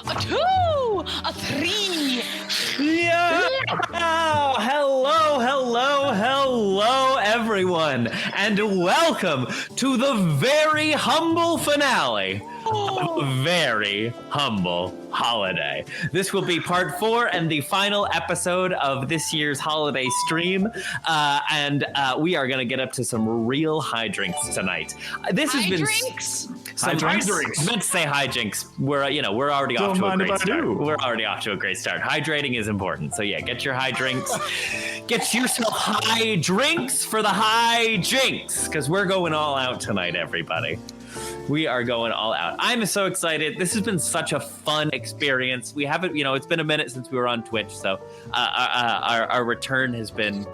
a 2, a 3. Yeah! Hello, everyone, and welcome to the very humble finale of a very humble holiday. This will be part 4 and the final episode of this year's holiday stream, and we are going to get up to some real hijinks tonight. This has been hijinks. Meant to say hijinks. We're already off to a great start. We're already off to a great start. Hydrating is important, so yeah, get your high drinks. Get yourself high drinks for the high jinks, because we're going all out tonight, everybody. We are going all out. I'm so excited. This has been such a fun experience. We haven't, it's been a minute since we were on Twitch, so our return has been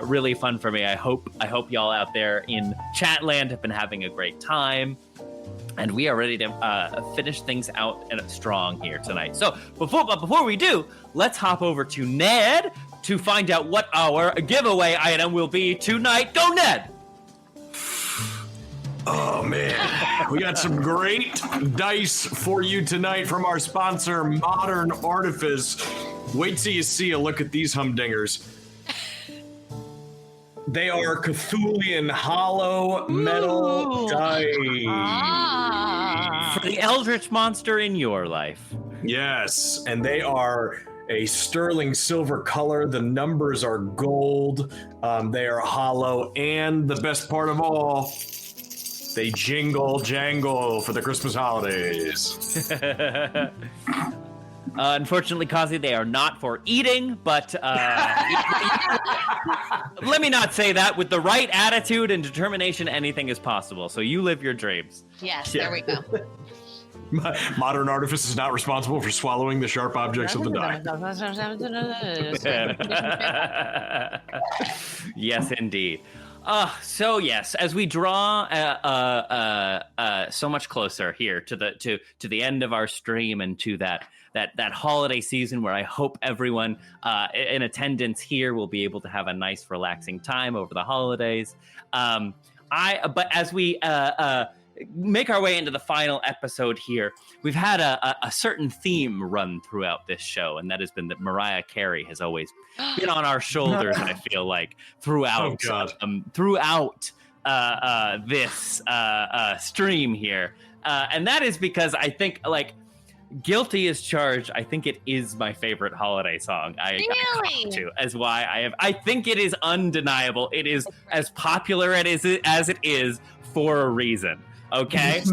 really fun for me. I hope y'all out there in Chatland have been having a great time. And we are ready to finish things out strong here tonight. So before we do, let's hop over to Ned to find out what our giveaway item will be tonight. Go, Ned! Oh, man. We got some great dice for you tonight from our sponsor, Modern Artifice. Wait till you see a look at these humdingers. They are Cthulian hollow metal dice. For the eldritch monster in your life. Yes, and they are a sterling silver color. The numbers are gold. They are hollow, and the best part of all, they jingle jangle for the Christmas holidays. Unfortunately, Kazi, they are not for eating, but let me not say that. With the right attitude and determination, anything is possible. So you live your dreams. Yes, there we go. Modern Artifice is not responsible for swallowing the sharp objects of the die. Yes, indeed. So yes, as we draw so much closer here to the end of our stream and to that holiday season where I hope everyone in attendance here will be able to have a nice relaxing time over the holidays. But as we make our way into the final episode here, we've had a certain theme run throughout this show, and that has been that Mariah Carey has always been on our shoulders. I feel like throughout this stream here, and that is because I think Guilty as Charged, I think it is my favorite holiday song. I think it is undeniable. It is as popular as it is for a reason. Okay?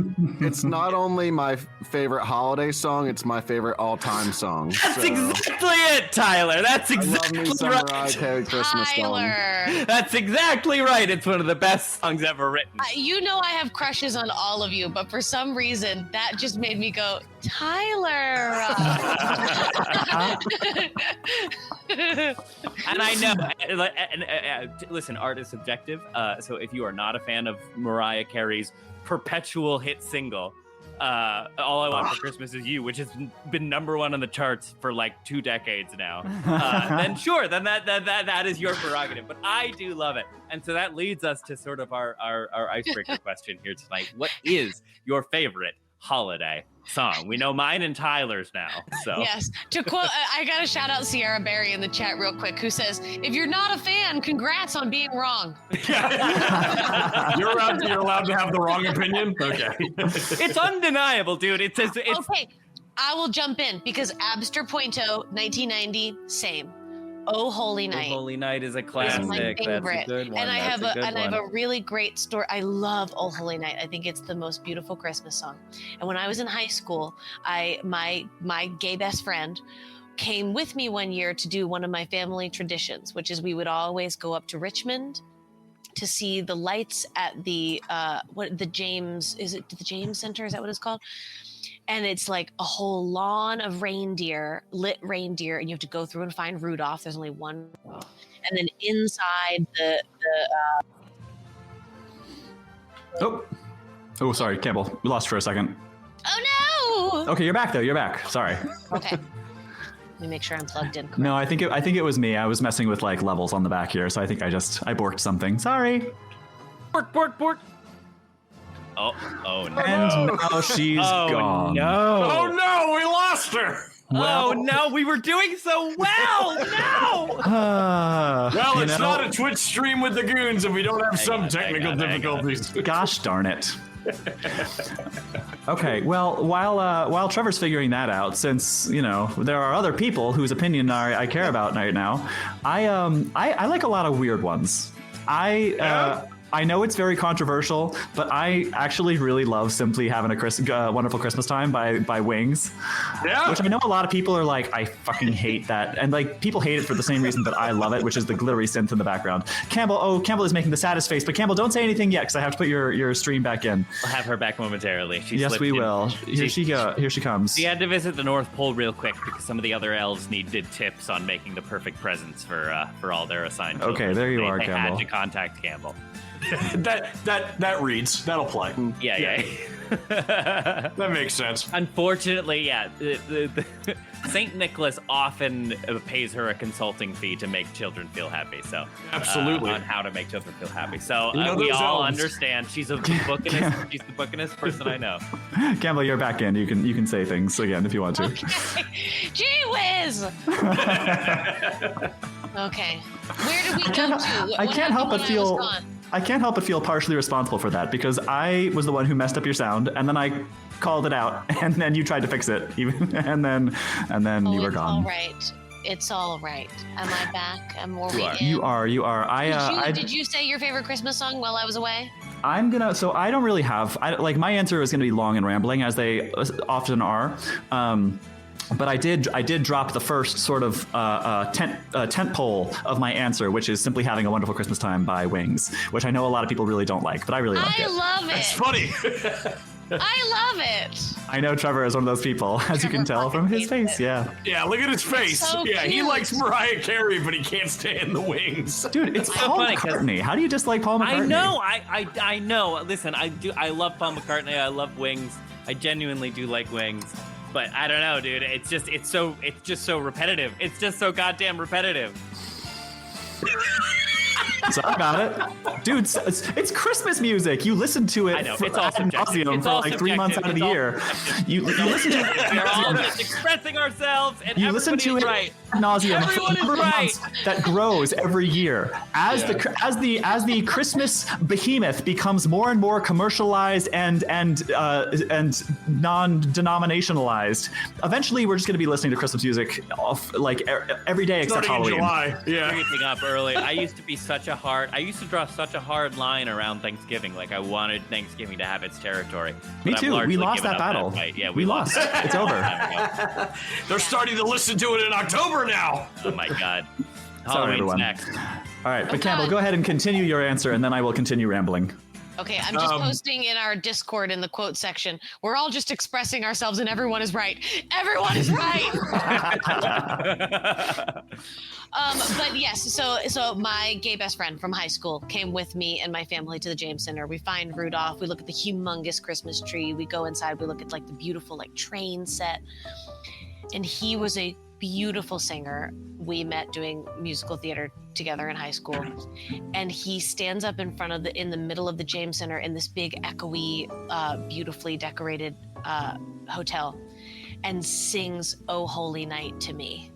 It's not only my favorite holiday song, it's my favorite all-time song. That's exactly it, Tyler. That's exactly right. Mariah Carey Christmas song. That's exactly right. It's one of the best songs ever written. I have crushes on all of you, but for some reason, that just made me go, Tyler. And I know, listen, art is subjective. So if you are not a fan of Mariah Carey's perpetual hit single, All I Want for Christmas Is You, which has been number 1 on the charts for 2 decades now, then sure, then that is your prerogative. But I do love it. And so that leads us to sort of our icebreaker question here tonight. What is your favorite holiday song? We know mine and Tyler's now. So yes, to quote, I gotta shout out Sierra Berry in the chat real quick, who says, "If you're not a fan, congrats on being wrong." You're allowed to have the wrong opinion. Okay, it's undeniable, dude. It's okay. I will jump in because Abster Pointo, 1990, same. Oh Holy Night. Oh Holy Night is a classic. It's my favorite. That's a good one. And I have a really great story. I love Oh Holy Night. I think it's the most beautiful Christmas song. And when I was in high school, my gay best friend came with me one year to do one of my family traditions, which is we would always go up to Richmond to see the lights at the James Center? Is that what it's called? And it's like a whole lawn of lit reindeer, and you have to go through and find Rudolph. There's only one. And then inside Oh, sorry, Campbell. We lost for a second. Oh no! Okay, you're back though. You're back. Sorry. Okay. Let me make sure I'm plugged in correctly. No, I think it was me. I was messing with levels on the back here, so I think I borked something. Sorry. Bork. Oh no. And now she's gone. No. Oh no, we lost her. Oh no, we were doing so well. No. Well, it's not a Twitch stream with the goons if we don't have some technical difficulties. Gosh darn it. Okay, well, while Trevor's figuring that out, since there are other people whose opinion I care about right now, I like a lot of weird ones. I know it's very controversial, but I actually really love Simply Having a Wonderful Christmas Time by Wings. Yeah. Which I know a lot of people are like, I fucking hate that. And like people hate it for the same reason that I love it, which is the glittery synth in the background. Campbell is making the saddest face, but Campbell, don't say anything yet because I have to put your stream back in. We'll have her back momentarily. Yes, we will. Here she comes. She had to visit the North Pole real quick because some of the other elves needed tips on making the perfect presents for all their assigned children. Okay, there you are, they Campbell. Had to contact Campbell. that reads. That'll play. Yeah. That makes sense. Unfortunately, yeah, the Saint Nicholas often pays her a consulting fee to make children feel happy. So absolutely on how to make children feel happy. So we all elves. Understand. She's a bookingist. She's the bookingest person I know. Campbell, you're back in. You can say things again if you want to. Okay. Gee whiz! Okay. Where did we go to? I can't help but feel partially responsible for that because I was the one who messed up your sound, and then I called it out, and then you tried to fix it, and then you were gone. All right. It's all right. Am I back? You are. Did you say your favorite Christmas song while I was away? So I don't really have. My answer is gonna be long and rambling, as they often are. But I did drop the first sort of tent pole of my answer, which is Simply Having a Wonderful Christmas Time by Wings, which I know a lot of people really don't like, but I really like it. I love it. It's funny. I love it. I know Trevor is one of those people, as you can tell from his face. Yeah. Yeah, look at his face. So yeah, he cute. likes Mariah Carey, but he can't stand the Wings. Dude, it's Paul McCartney. How do you dislike Paul McCartney? I know. I know. Listen, I love Paul McCartney. I love Wings. I genuinely do like Wings. But I don't know, dude. It's just so repetitive. It's just so goddamn repetitive. Sorry about it, dude. It's Christmas music. You listen to it. I know. It's all subjective. It's for all like 3 months out of the year. You listen to it. We're all just expressing ourselves, and you listen to it right. ad nauseum for Everyone a number is of right. months that grows every year as the Christmas behemoth becomes more and more commercialized and non-denominationalized. Eventually, we're just going to be listening to Christmas music every day except Starting in Halloween. July. Yeah. Everything up early. I used to draw such a hard line around Thanksgiving. Like I wanted Thanksgiving to have its territory. Me But I've too. We largely lost given that up battle. fight. Yeah, we lost. It's over. They're starting to listen to it in October now. Oh my god. Sorry, Halloween's everyone. next. All right, but Campbell, go ahead and continue your answer, and then I will continue rambling. Okay, I'm just posting in our Discord in the quote section. We're all just expressing ourselves, and everyone is right. Everyone is right. But yes, so my gay best friend from high school came with me and my family to the James Center. We find Rudolph. We look at the humongous Christmas tree. We go inside. We look at like the beautiful like train set, and he was a beautiful singer. We met doing musical theater together in high school, and he stands up in the middle of the James Center in this big echoey, beautifully decorated hotel, and sings "Oh Holy Night" to me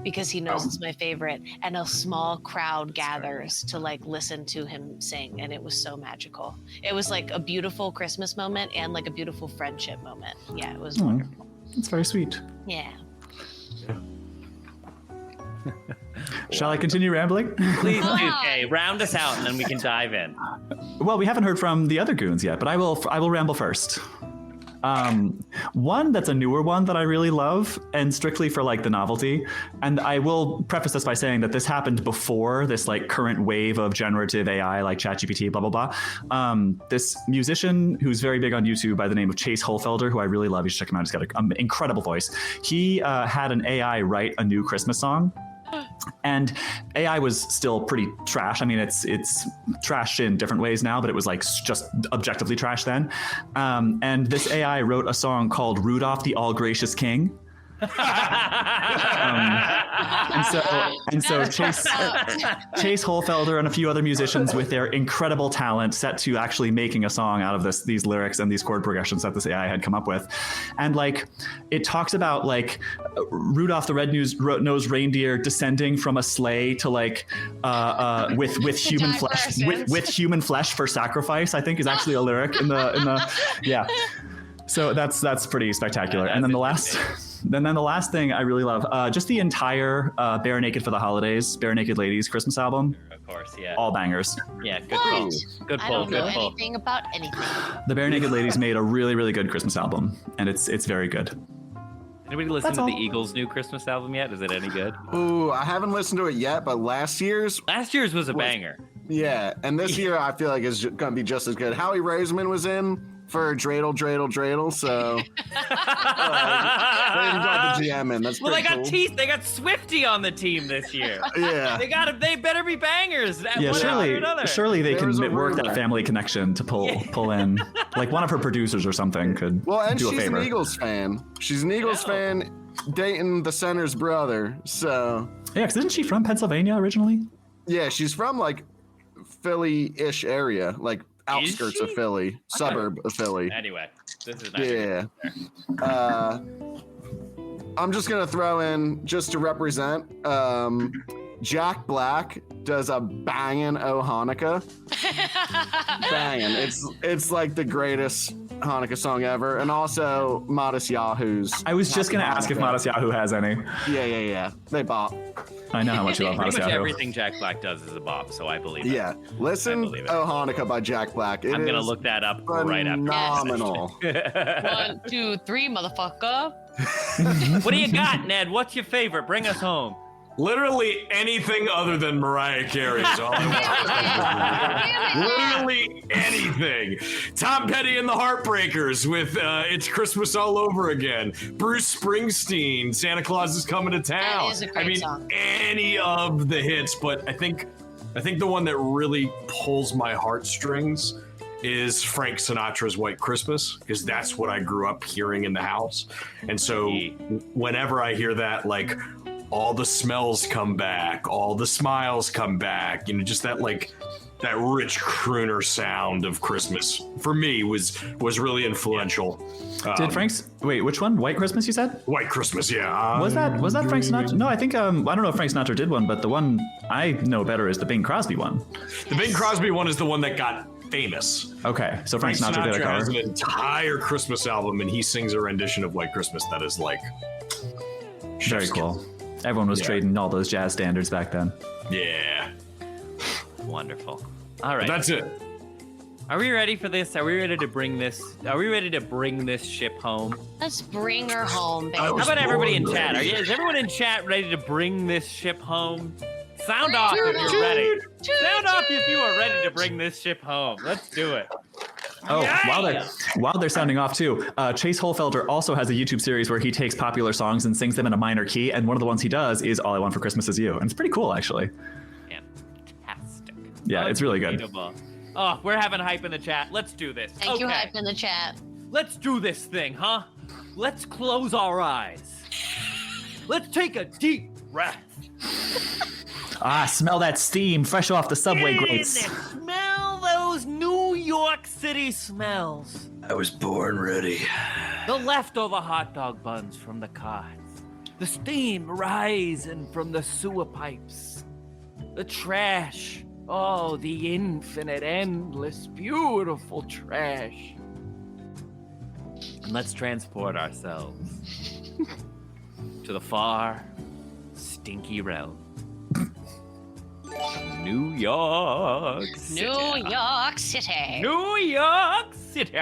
because he knows it's my favorite, and a small crowd gathers to like listen to him sing, and it was so magical. It was like a beautiful Christmas moment and like a beautiful friendship moment. Yeah, it was wonderful. It's very sweet. Yeah. Shall I continue rambling? Please do, Kay. Round us out, and then we can dive in. Well, we haven't heard from the other goons yet, but I will ramble first. One that's a newer one that I really love, and strictly for like the novelty. And I will preface this by saying that this happened before this like current wave of generative AI, like ChatGPT, blah, blah, blah. This musician who's very big on YouTube by the name of Chase Holfelder, who I really love. You should check him out. He's got an incredible voice. He had an AI write a new Christmas song. And AI was still pretty trash. I mean, it's trash in different ways now, but it was like just objectively trash then. And this AI wrote a song called Rudolph the All-Gracious King. And so Chase Holfelder and a few other musicians with their incredible talent set to actually making a song out of these lyrics and these chord progressions that this AI had come up with. And like it talks about like Rudolph the Red-Nosed Reindeer descending from a sleigh to like with human flesh with human flesh for sacrifice, I think is actually a lyric in the yeah. So that's pretty spectacular. And then the last thing I really love, just the entire Bare Naked for the Holidays, Bare Naked Ladies Christmas album. Of course, yeah. All bangers. Yeah, good pull. Good I pull. don't know Good pull. anything about anything. The Bare Naked Ladies made a really, really good Christmas album, and it's very good. Anybody listen That's to the all. Eagles' new Christmas album yet? Is it any good? Ooh, I haven't listened to it yet, but last year's, Last year's was a banger. yeah, and this year I feel like it's gonna be just as good. Howie Roseman was in for Dreidel, so they got the GM in. That's Well, pretty they got cool. They got Swifty on the team this year. Yeah, They better be bangers. Yeah, one after another. surely they There was a can work that rumor. family connection to pull in. Like one of her producers or something could well, and do a she's favor. an Eagles fan. She's an Eagles fan dating the center's brother. So Yeah, because isn't she from Pennsylvania originally? yeah, she's from like Philly-ish area, like outskirts of she? Philly, suburb of Philly. Anyway, this is not Yeah. I'm just gonna throw in just to represent. Jack Black does a bangin' "Oh Hanukkah." Bangin'. It's like the greatest Hanukkah song ever, and also Modest Yahoo's. I was just gonna ask if Modest Yahoo has any. Yeah. They bop. I know how much you love Pretty Modest much Yahoo. everything Jack Black does is a bop, so I believe it. Yeah. Listen, believe it. "Oh Hanukkah" by Jack Black. It I'm gonna is look that up right after. phenomenal. 1, 2, 3, motherfucker. What do you got, Ned? What's your favorite? Bring us home. Literally anything other than Mariah Carey is all I want. Literally anything. Tom Petty and the Heartbreakers with It's Christmas All Over Again. Bruce Springsteen, Santa Claus is Coming to Town. That is a great song. Any of the hits, but I think the one that really pulls my heartstrings is Frank Sinatra's White Christmas, because that's what I grew up hearing in the house. And so whenever I hear that, like, all the smells come back, all the smiles come back, you know, just that like that rich crooner sound of Christmas for me was really influential. Did Frank's which one? White Christmas, you said? White Christmas, yeah. Was that Frank Sinatra? No, I think I don't know if Frank Sinatra did one, but the one I know better is the Bing Crosby one. The Bing Crosby one is the one that got famous. Okay, so Frank Sinatra did a has cover. an entire Christmas album, and he sings a rendition of White Christmas that is like Very cool. Everyone was trading all those jazz standards back then. Yeah. Wonderful. All right. But that's it. Are we ready for this? Are we ready to bring this? Are we ready to bring this ship home? Let's bring her home, baby. How about everybody in born chat? ready. Is everyone in chat ready to bring this ship home? Sound off if you're ready. Sound off if you are ready to bring this ship home. Let's do it. Oh, Yeah. while they're sounding off too, Chase Holfelder also has a YouTube series where he takes popular songs and sings them in a minor key, and one of the ones he does is "All I Want for Christmas Is You," and it's pretty cool actually. Fantastic. Yeah, it's really good. Unbelievable. Oh, we're having hype in the chat. Let's do this. Thank you, Hype in the chat. Let's do this thing, huh? Let's close our eyes. Let's take a deep breath. Ah, smell that steam fresh off the subway grates. Smell those New York City smells. I was born ready. The leftover hot dog buns from the carts. The steam rising from the sewer pipes. The trash. Oh, the infinite, endless, beautiful trash. And let's transport ourselves to the far, stinky realm. New York City. New York City. New York City.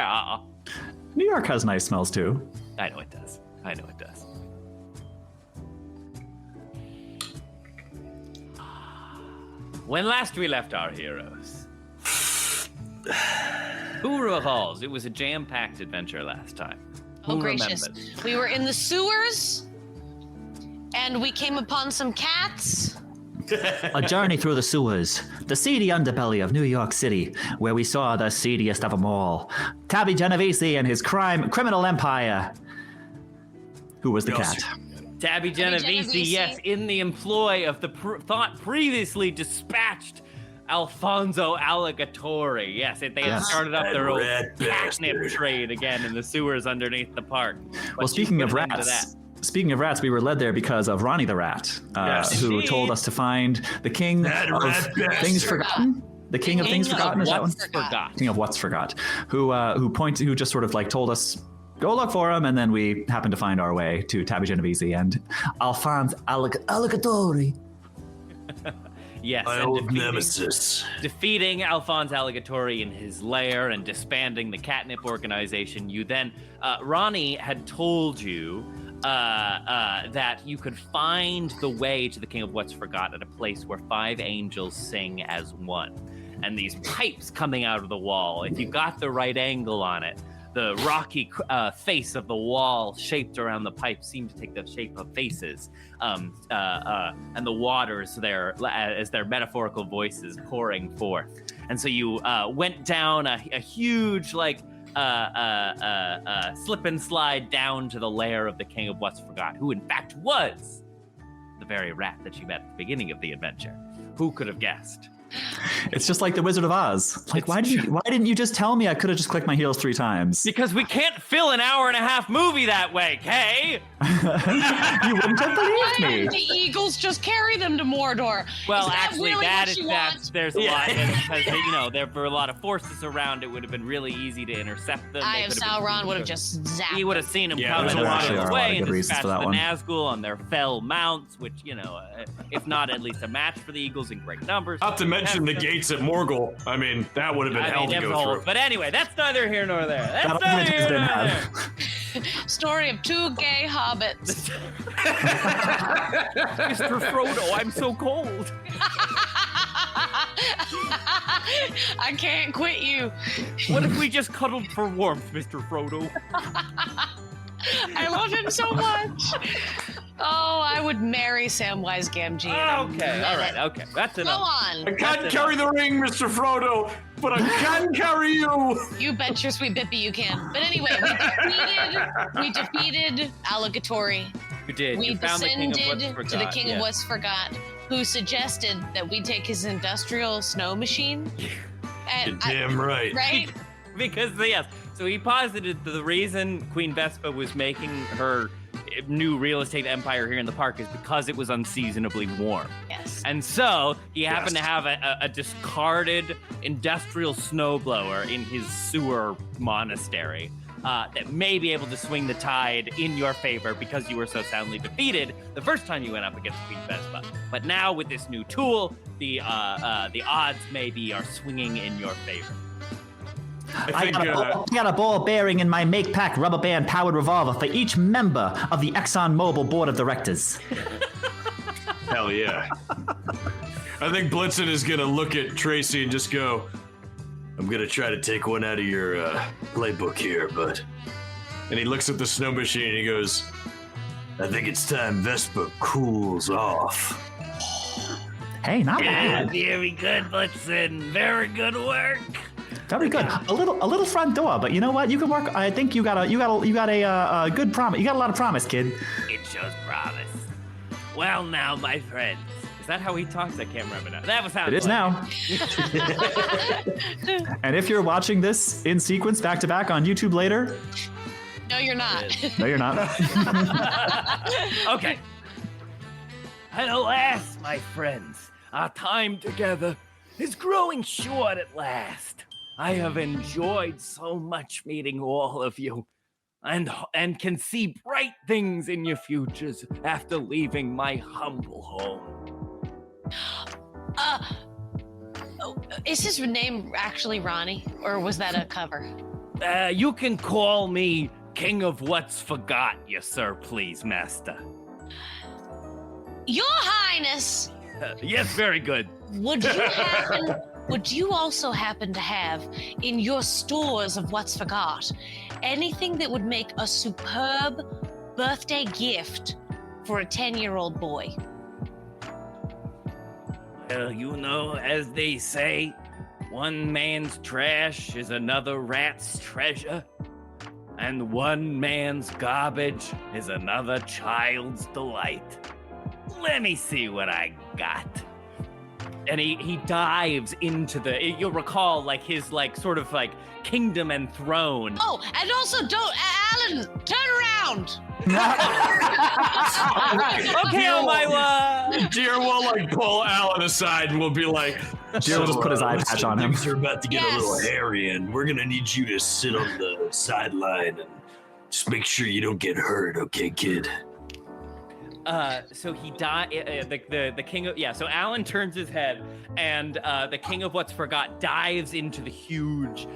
New York has nice smells too. I know it does. I know it does. When last we left our heroes, who recalls? It was a jam-packed adventure last time. Oh, Who gracious. remembers? We were in the sewers, and we came upon some cats. A journey through the sewers, the seedy underbelly of New York City, where we saw the seediest of them all, Tabby Genovese and his criminal empire. Who was the cat? Tabby Genovese, yes, in the employ of the thought previously dispatched Alfonso Alligatori. Yes, they had started up their old catnip trade again in the sewers underneath the park. Well, speaking of rats, we were led there because of Ronnie the Rat, who told us to find the king of things forgotten. The king of things forgotten, is that one? King of what's forgot. Who just sort of like told us, go look for him, and then we happened to find our way to Tabby Genovese and Alphonse Alligatori. Yes, my old nemesis. Defeating Alphonse Alligatori in his lair and disbanding the catnip organization, you then, Ronnie had told you that you could find the way to the King of What's Forgot at a place where 5 angels sing as one. And these pipes coming out of the wall, if you got the right angle on it, the rocky face of the wall shaped around the pipe seemed to take the shape of faces, and the waters there as their metaphorical voices pouring forth. And so you went down a huge slip and slide down to the lair of the King of What's Forgot, who in fact was the very rat that you met at the beginning of the adventure. Who could have guessed? It's just like the Wizard of Oz. Like, why didn't you just tell me? I could have just clicked my heels 3 times. Because we can't fill an hour-and-a-half movie that way, Kay. You wouldn't have believed me. The Eagles just carry them to Mordor. Well, is actually, there's a lot, because there were a lot of forces around. It would have been really easy to intercept them. Sauron would have just zapped. He would have seen them coming a lot of the way and dispatched the Nazgul on their fell mounts, which, if not at least a match for the Eagles in great numbers. Not to mention the gates at Morgul. I mean, that would have been hell to go through. But anyway, that's neither here nor there. Story of 2 gay hobbits. Mr. Frodo, I'm so cold. I can't quit you. What if we just cuddled for warmth, Mr. Frodo? I love him so much. Oh, I would marry Samwise Gamgee. Okay, all right, okay. That's enough. Go on. I can't carry the ring, Mr. Frodo, but I can carry you. You bet your sweet bippy you can. But anyway, we defeated Alligatori. You did. We descended to the King of What's Forgot, who suggested that we take his industrial snow machine. You're damn right. Right? Because, yes. So he posited the reason Queen Vespa was making her new real estate empire here in the park is because it was unseasonably warm. Yes. And so he happened to have a discarded industrial snowblower in his sewer monastery that may be able to swing the tide in your favor because you were so soundly defeated the first time you went up against Queen Vespa. But now with this new tool, the odds maybe are swinging in your favor. I got a ball bearing in my make-pack rubber band powered revolver for each member of the ExxonMobil board of directors. Hell yeah. I think Blitzen is going to look at Tracy and just go, I'm going to try to take one out of your playbook here, but... And he looks at the snow machine and he goes, I think it's time Vespa cools off. Hey, not bad. Very good, Blitzen. Very good work. Very good. A little front door, but you know what? You can work. I think you got a good promise. You got a lot of promise, kid. It shows promise. Well, now, my friends. Is that how he talks? I can't remember now. That was how it is now. And if you're watching this in sequence, back to back on YouTube later. No, you're not. No, you're not. Okay. And alas, my friends, our time together is growing short at last. I have enjoyed so much meeting all of you, and can see bright things in your futures after leaving my humble home. Is his name actually Ronnie, or was that a cover? You can call me King of What's Forgot, you sir, please, master. Your Highness! Yes, very good. Would you also happen to have in your stores of What's Forgot anything that would make a superb birthday gift for a 10-year-old boy? Well, as they say, one man's trash is another rat's treasure. and one man's garbage is another child's delight. Let me see what I got. And he dives into you'll recall, like, his, like, sort of, like, kingdom and throne. Oh, and also don't, Alan, turn around. Okay, Omirah. Deer will, like, pull Alan aside and will be like, Deer will just put his eye patch on him. Things are about to get a little Yes. hairy, and we're gonna need you to sit on the sideline and just make sure you don't get hurt, okay, kid? So he the king of, so Alan turns his head, and the king of what's forgot dives into the huge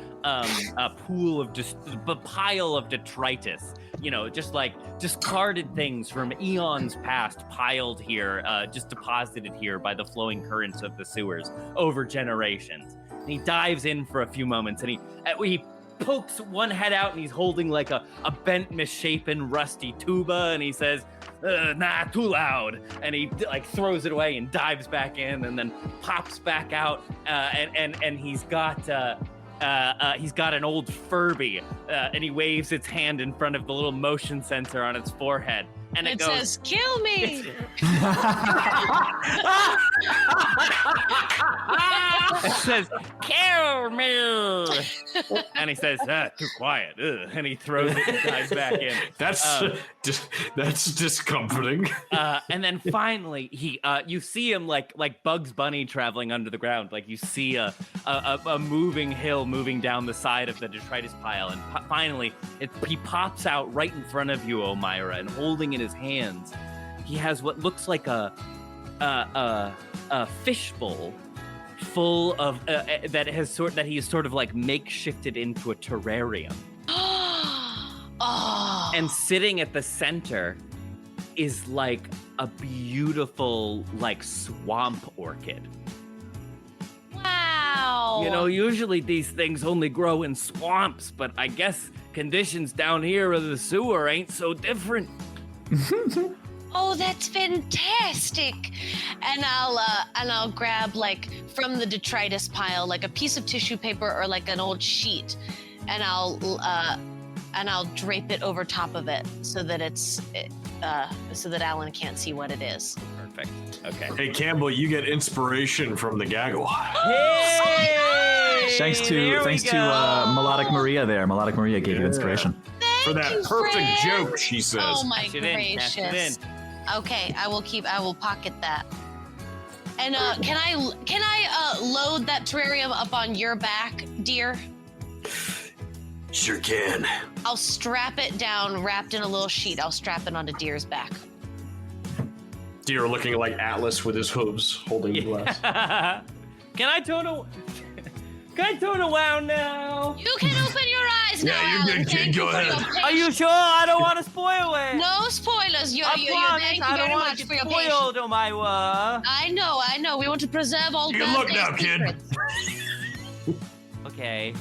pool of pile of detritus, just like discarded things from eons past, piled here, just deposited here by the flowing currents of the sewers over generations. And he dives in for a few moments, and he pokes one head out, and he's holding like a bent, misshapen, rusty tuba, and he says, nah, too loud. And he like throws it away and dives back in, and then pops back out, and he's got an old Furby, and he waves its hand in front of the little motion sensor on its forehead, and it goes, says, "Kill me." It says, "Kill me," and he says, "Too quiet," and he throws it and dives back in. That's discomforting. And then finally, you see him like Bugs Bunny traveling under the ground. Like you see a moving hill moving down the side of the detritus pile, and finally, he pops out right in front of you, Omirah, and holding in his hands, he has what looks like a fishbowl full of that he is sort of like makeshifted into a terrarium. Oh. And sitting at the center is like a beautiful like swamp orchid. Wow. Usually these things only grow in swamps, but I guess conditions down here in the sewer ain't so different. Oh, that's fantastic. And I'll grab like from the detritus pile like a piece of tissue paper or like an old sheet, and I'll drape it over top of it so that so that Alan can't see what it is. Perfect. Okay. Hey, Campbell, you get inspiration from the gaggle. Hey! Thanks to Melodic Maria there. Melodic Maria gave you inspiration. For that you, perfect friend. joke, she says. Oh my Cash it in, cash it gracious. Okay, I will pocket that. And can I load that terrarium up on your back, dear? Sure can. I'll strap it down, wrapped in a little sheet. I'll strap it onto Deer's back. Deer looking like Atlas with his hooves holding the glass. Can I tone around now? You can open your eyes now, Yeah, you're Alan. good, kid. Thank Go you for ahead. your Are you patience. sure? I don't want to spoil it. No spoilers. You're I thank promise you I don't very want much to for get your patience. spoiled, Omirah. I know. We want to preserve all You can look now, kid. secrets. Okay.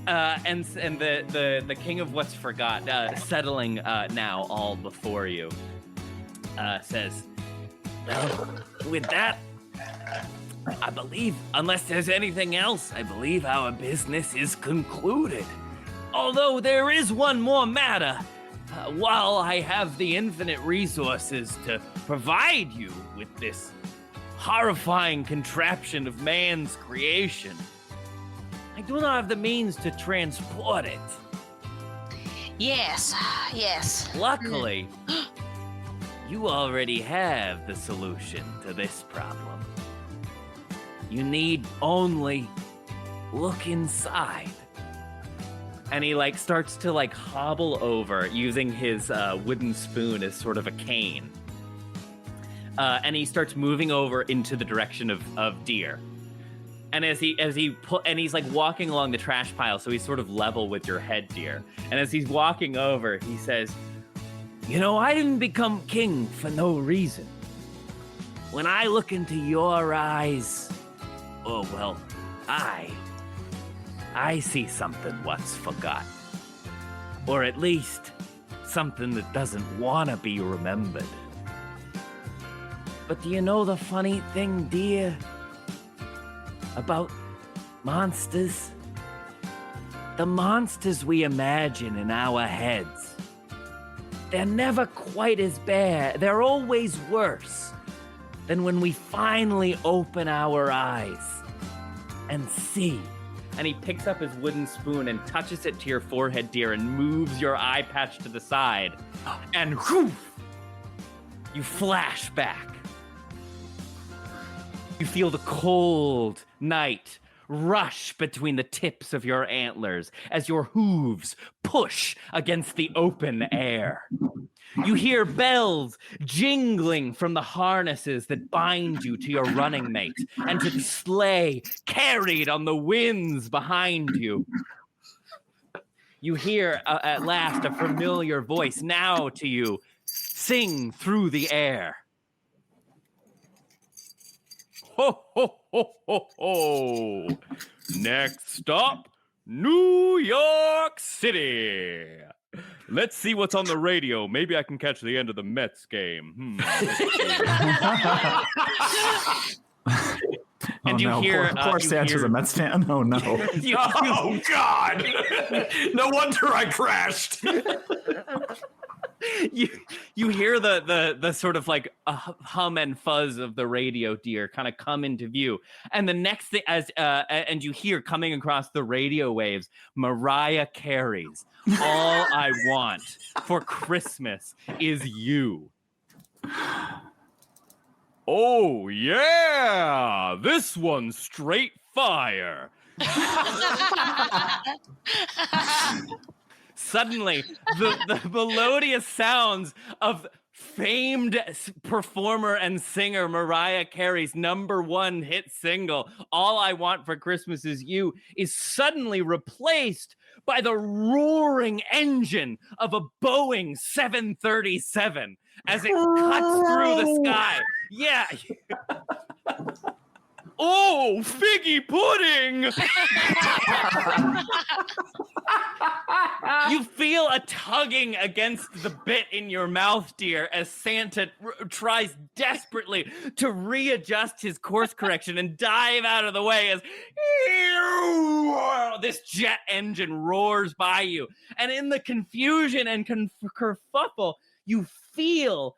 And the king of what's forgot, settling now all before you, says, well, with that, I believe, unless there's anything else, I believe our business is concluded. Although there is one more matter. While I have the infinite resources to provide you with this horrifying contraption of man's creation, I do not have the means to transport it. Yes. Luckily, you already have the solution to this problem. You need only look inside. And he starts to hobble over using his wooden spoon as sort of a cane. And he starts moving over into the direction of Deer. And as he's walking along the trash pile, so he's sort of level with your head, Deer. And as he's walking over, he says, I didn't become king for no reason. When I look into your eyes, I see something what's forgot. Or at least, something that doesn't want to be remembered. But do you know the funny thing, dear, about monsters? the monsters we imagine in our heads, they're never quite as bad. They're always worse than when we finally open our eyes and see. And he picks up his wooden spoon and touches it to your forehead, dear, and moves your eye patch to the side. And whew, you flash back. You feel the cold night rush between the tips of your antlers as your hooves push against the open air. You hear bells jingling from the harnesses that bind you to your running mate and to the sleigh carried on the winds behind you. You hear at last a familiar voice now to you sing through the air. Ho, ho, ho, ho, ho. Next stop, New York City. Let's see what's on the radio. Maybe I can catch the end of the Mets game. And you hear... Poor Santa's a Mets fan. Oh, no. Oh, God. No wonder I crashed. You hear the sort of like hum and fuzz of the radio, dear, kind of come into view, and the next thing and you hear coming across the radio waves, Mariah Carey's "All I Want for Christmas Is You." Oh yeah, this one's straight fire. Suddenly, the melodious sounds of famed performer and singer Mariah Carey's #1 hit single, "All I Want for Christmas Is You," is suddenly replaced by the roaring engine of a Boeing 737 as it cuts through the sky. Yeah. Oh, figgy pudding! You feel a tugging against the bit in your mouth, dear, as Santa tries desperately to readjust his course correction and dive out of the way as this jet engine roars by you. And in the confusion and kerfuffle, you feel...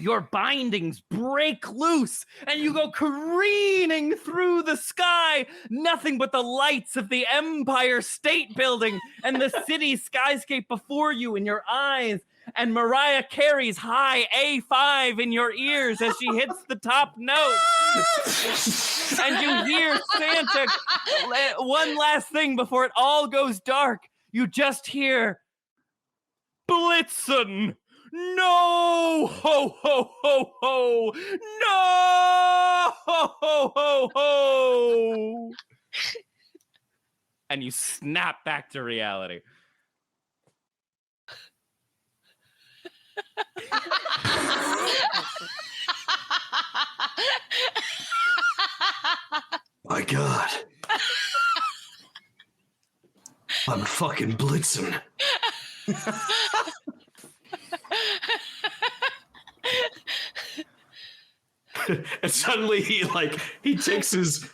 your bindings break loose, and you go careening through the sky. Nothing but the lights of the Empire State Building and the city skyscape before you in your eyes, and Mariah Carey's high A5 in your ears as she hits the top note. And you hear Santa, one last thing before it all goes dark. You just hear, Blitzen! No! Ho, ho, ho, ho! No! Ho, ho, ho, ho! And you snap back to reality. My God. I'm fucking Blitzen. And suddenly he takes his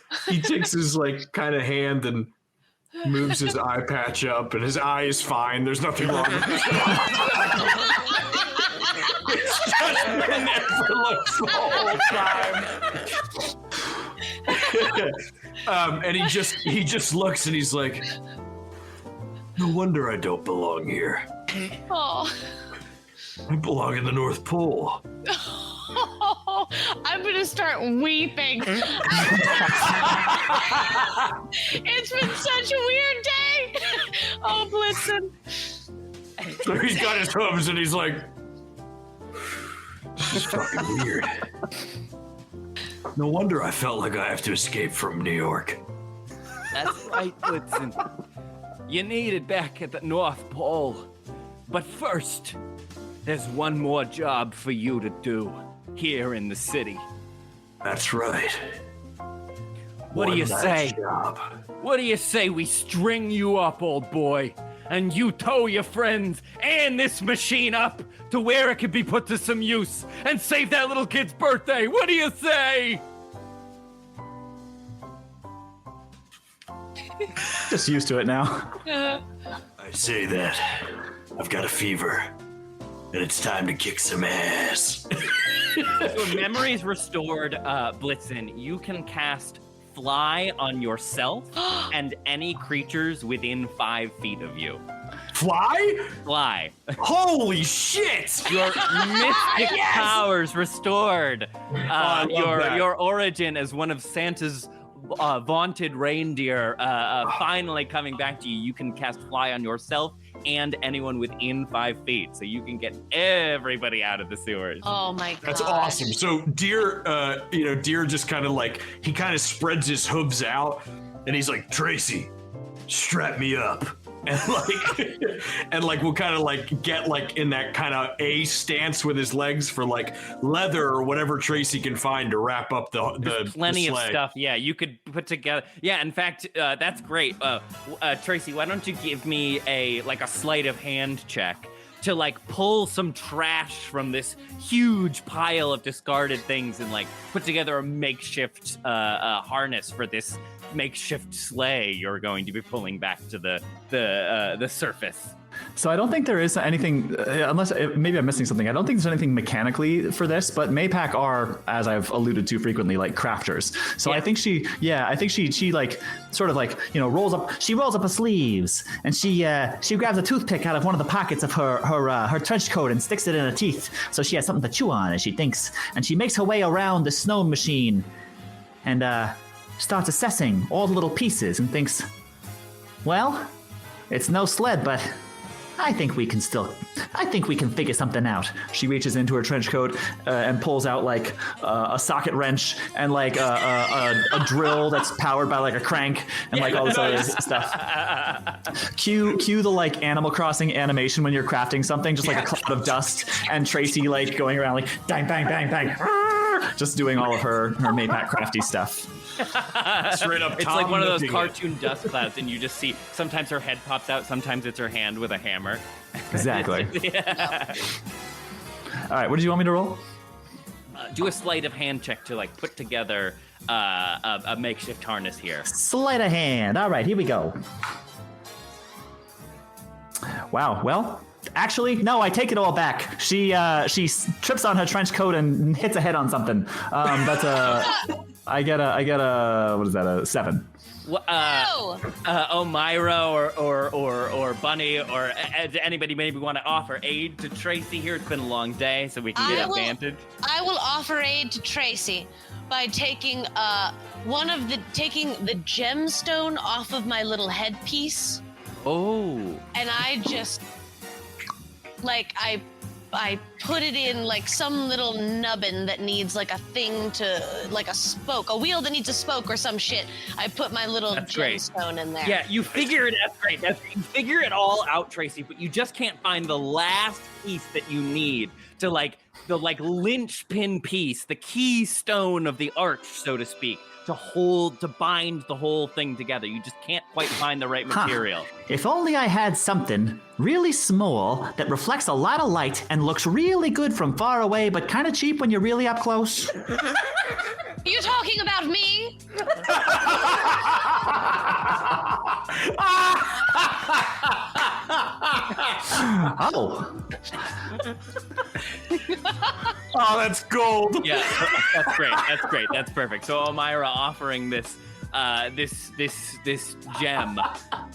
like kind of hand and moves his eye patch up, and his eye is fine. There's nothing wrong with his eye. It's just been there for the whole time. And he just looks and he's like, No wonder I don't belong here. Oh. I belong in the North Pole. Oh, I'm gonna start weeping. It's been such a weird day. Oh, Blitzen. So he's got his hooves and he's like, This is fucking weird. No wonder I felt like I have to escape from New York. That's right, Blitzen. You need it back at the North Pole. But first, there's one more job for you to do here in the city. That's right. What do you say? Job. What do you say we string you up, old boy, and you tow your friends and this machine up to where it can be put to some use and save that little kid's birthday? What do you say? Just used to it now. I say that I've got a fever, and it's time to kick some ass. So memories restored, Blitzen, you can cast Fly on yourself and any creatures within 5 feet of you. Fly? Fly. Holy shit! Your mystic powers restored. I love that. Your origin as one of Santa's vaunted reindeer finally coming back to you. You can cast Fly on yourself and anyone within 5 feet, so you can get everybody out of the sewers. Oh my god. That's awesome. So Deer, Deer just kind of like, he kind of spreads his hooves out and he's like, Tracy, strap me up. and like we'll kind of like get like in that kind of A stance with his legs for like leather or whatever Tracy can find to wrap up the Plenty the of sleigh. stuff. Yeah, you could put together. Yeah, in fact, that's great. Tracy, why don't you give me a sleight of hand check to like pull some trash from this huge pile of discarded things and like put together a makeshift harness for this makeshift sleigh you're going to be pulling back to the surface. So I don't think there is anything, unless maybe I'm missing something. I don't think there's anything mechanically for this, but Maypac are, as I've alluded to frequently, like crafters. So Yeah. I think she like sort of like, rolls up her sleeves and she grabs a toothpick out of one of the pockets of her trench coat and sticks it in her teeth. So she has something to chew on, as she thinks, and she makes her way around the snow machine and starts assessing all the little pieces and thinks, well, it's no sled, but I think we can figure something out. She reaches into her trench coat and pulls out like a socket wrench and like a drill that's powered by like a crank and like all this other stuff. Cue the like Animal Crossing animation when you're crafting something, just like a cloud of dust, and Tracy like going around like bang, bang, bang, bang, just doing all of her Maypac crafty stuff. Straight up. It's Tom like one of those lifting it. cartoon dust clouds, and you just see sometimes her head pops out, sometimes it's her hand with a hammer. Exactly. Yeah. All right, what did you want me to roll? Do a sleight of hand check to like put together a makeshift harness here. Sleight of hand. All right, here we go. Wow. Well, actually, no. I take it all back. She trips on her trench coat and hits a head on something. That's I get a what is that? A 7. Omirah or Bunny or anybody maybe want to offer aid to Tracy here. It's been a long day, so we can get advantage. I will offer aid to Tracy by taking taking the gemstone off of my little headpiece. Oh. And I just I put it in like some little nubbin that needs like a thing to, like a spoke, a wheel that needs a spoke or some shit. I put my little gemstone in there. Yeah, you figure it. That's great. You figure it all out, Tracy, but you just can't find the last piece that you need to like the linchpin piece, the keystone of the arch, so to speak, to bind the whole thing together. You just can't quite find the right material. If only I had something really small that reflects a lot of light and looks really good from far away, but kind of cheap when you're really up close. Are you talking about me? Oh. Oh, that's gold. Yeah, that's great. That's great. That's perfect. So Omirah offering this gem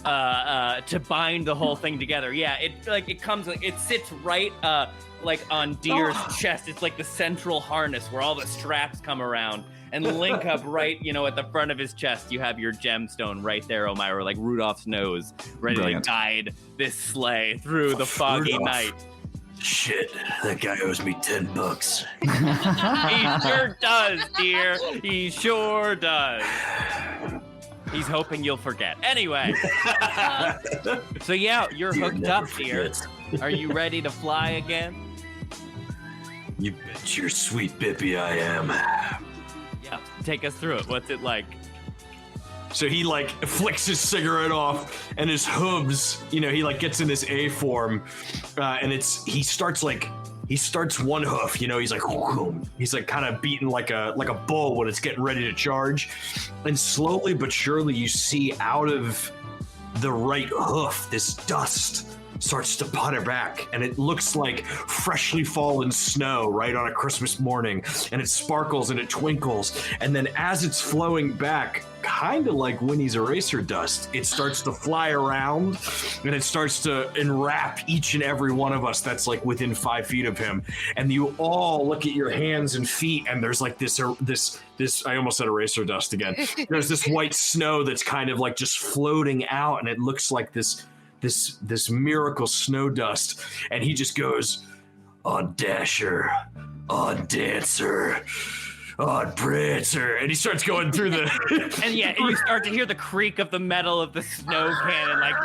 to bind the whole thing together. Yeah, it sits right on Deer's chest. It's like the central harness where all the straps come around and link up right, at the front of his chest. You have your gemstone right there, Omirah, like Rudolph's nose, ready Brilliant. to guide this sleigh through the foggy Rudolph. night. Shit, that guy owes me $10. He sure does, dear. He sure does. He's hoping you'll forget. Anyway. So yeah, you're Dear hooked never up, dear. forgets. Are you ready to fly again? You bet your sweet bippy I am. Yeah. Take us through it. What's it like? So he like flicks his cigarette off, and his hooves, he like gets in this A form, and he starts like he starts one hoof, he's like kind of beating like a bull when it's getting ready to charge. And slowly but surely you see out of the right hoof, this dust starts to putter back, and it looks like freshly fallen snow right on a Christmas morning, and it sparkles and it twinkles, and then as it's flowing back, kind of like Winnie's eraser dust, it starts to fly around, and it starts to enwrap each and every one of us that's like within 5 feet of him, and you all look at your hands and feet, and there's like this I almost said eraser dust again. There's this white snow that's kind of like just floating out, and it looks like this miracle snow dust, and he just goes, "On Dasher, on Dancer, on Prancer," and he starts going through the And you start to hear the creak of the metal of the snow cannon, like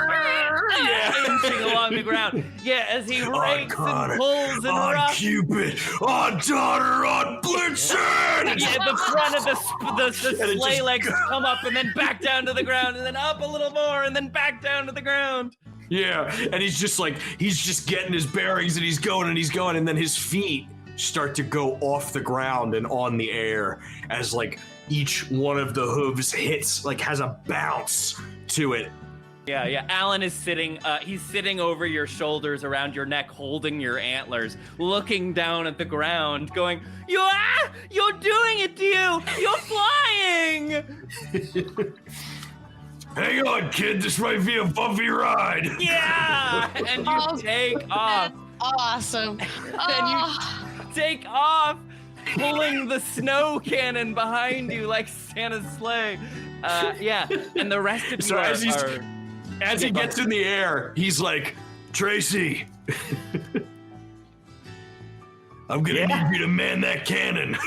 inching along the ground. Yeah, as he rakes and pulls and on rocks. Cupid, on Donner, on Blitzen. Yeah, the front of the sleigh legs come up and then back down to the ground, and then up a little more, and then back down to the ground. Yeah, and he's just getting his bearings, and he's going, and then his feet start to go off the ground and on the air as like each one of the hooves hits, like has a bounce to it. Yeah. Alan is sitting, he's sitting over your shoulders, around your neck, holding your antlers, looking down at the ground, going, you're doing it, you! You're flying! Hang on, kid, this might be a bumpy ride. Yeah! And you take off. Awesome. And you take off, pulling the snow cannon behind you like Santa's sleigh. And the rest of you as he gets in the air, he's like, "Tracy, I'm gonna need you to man that cannon."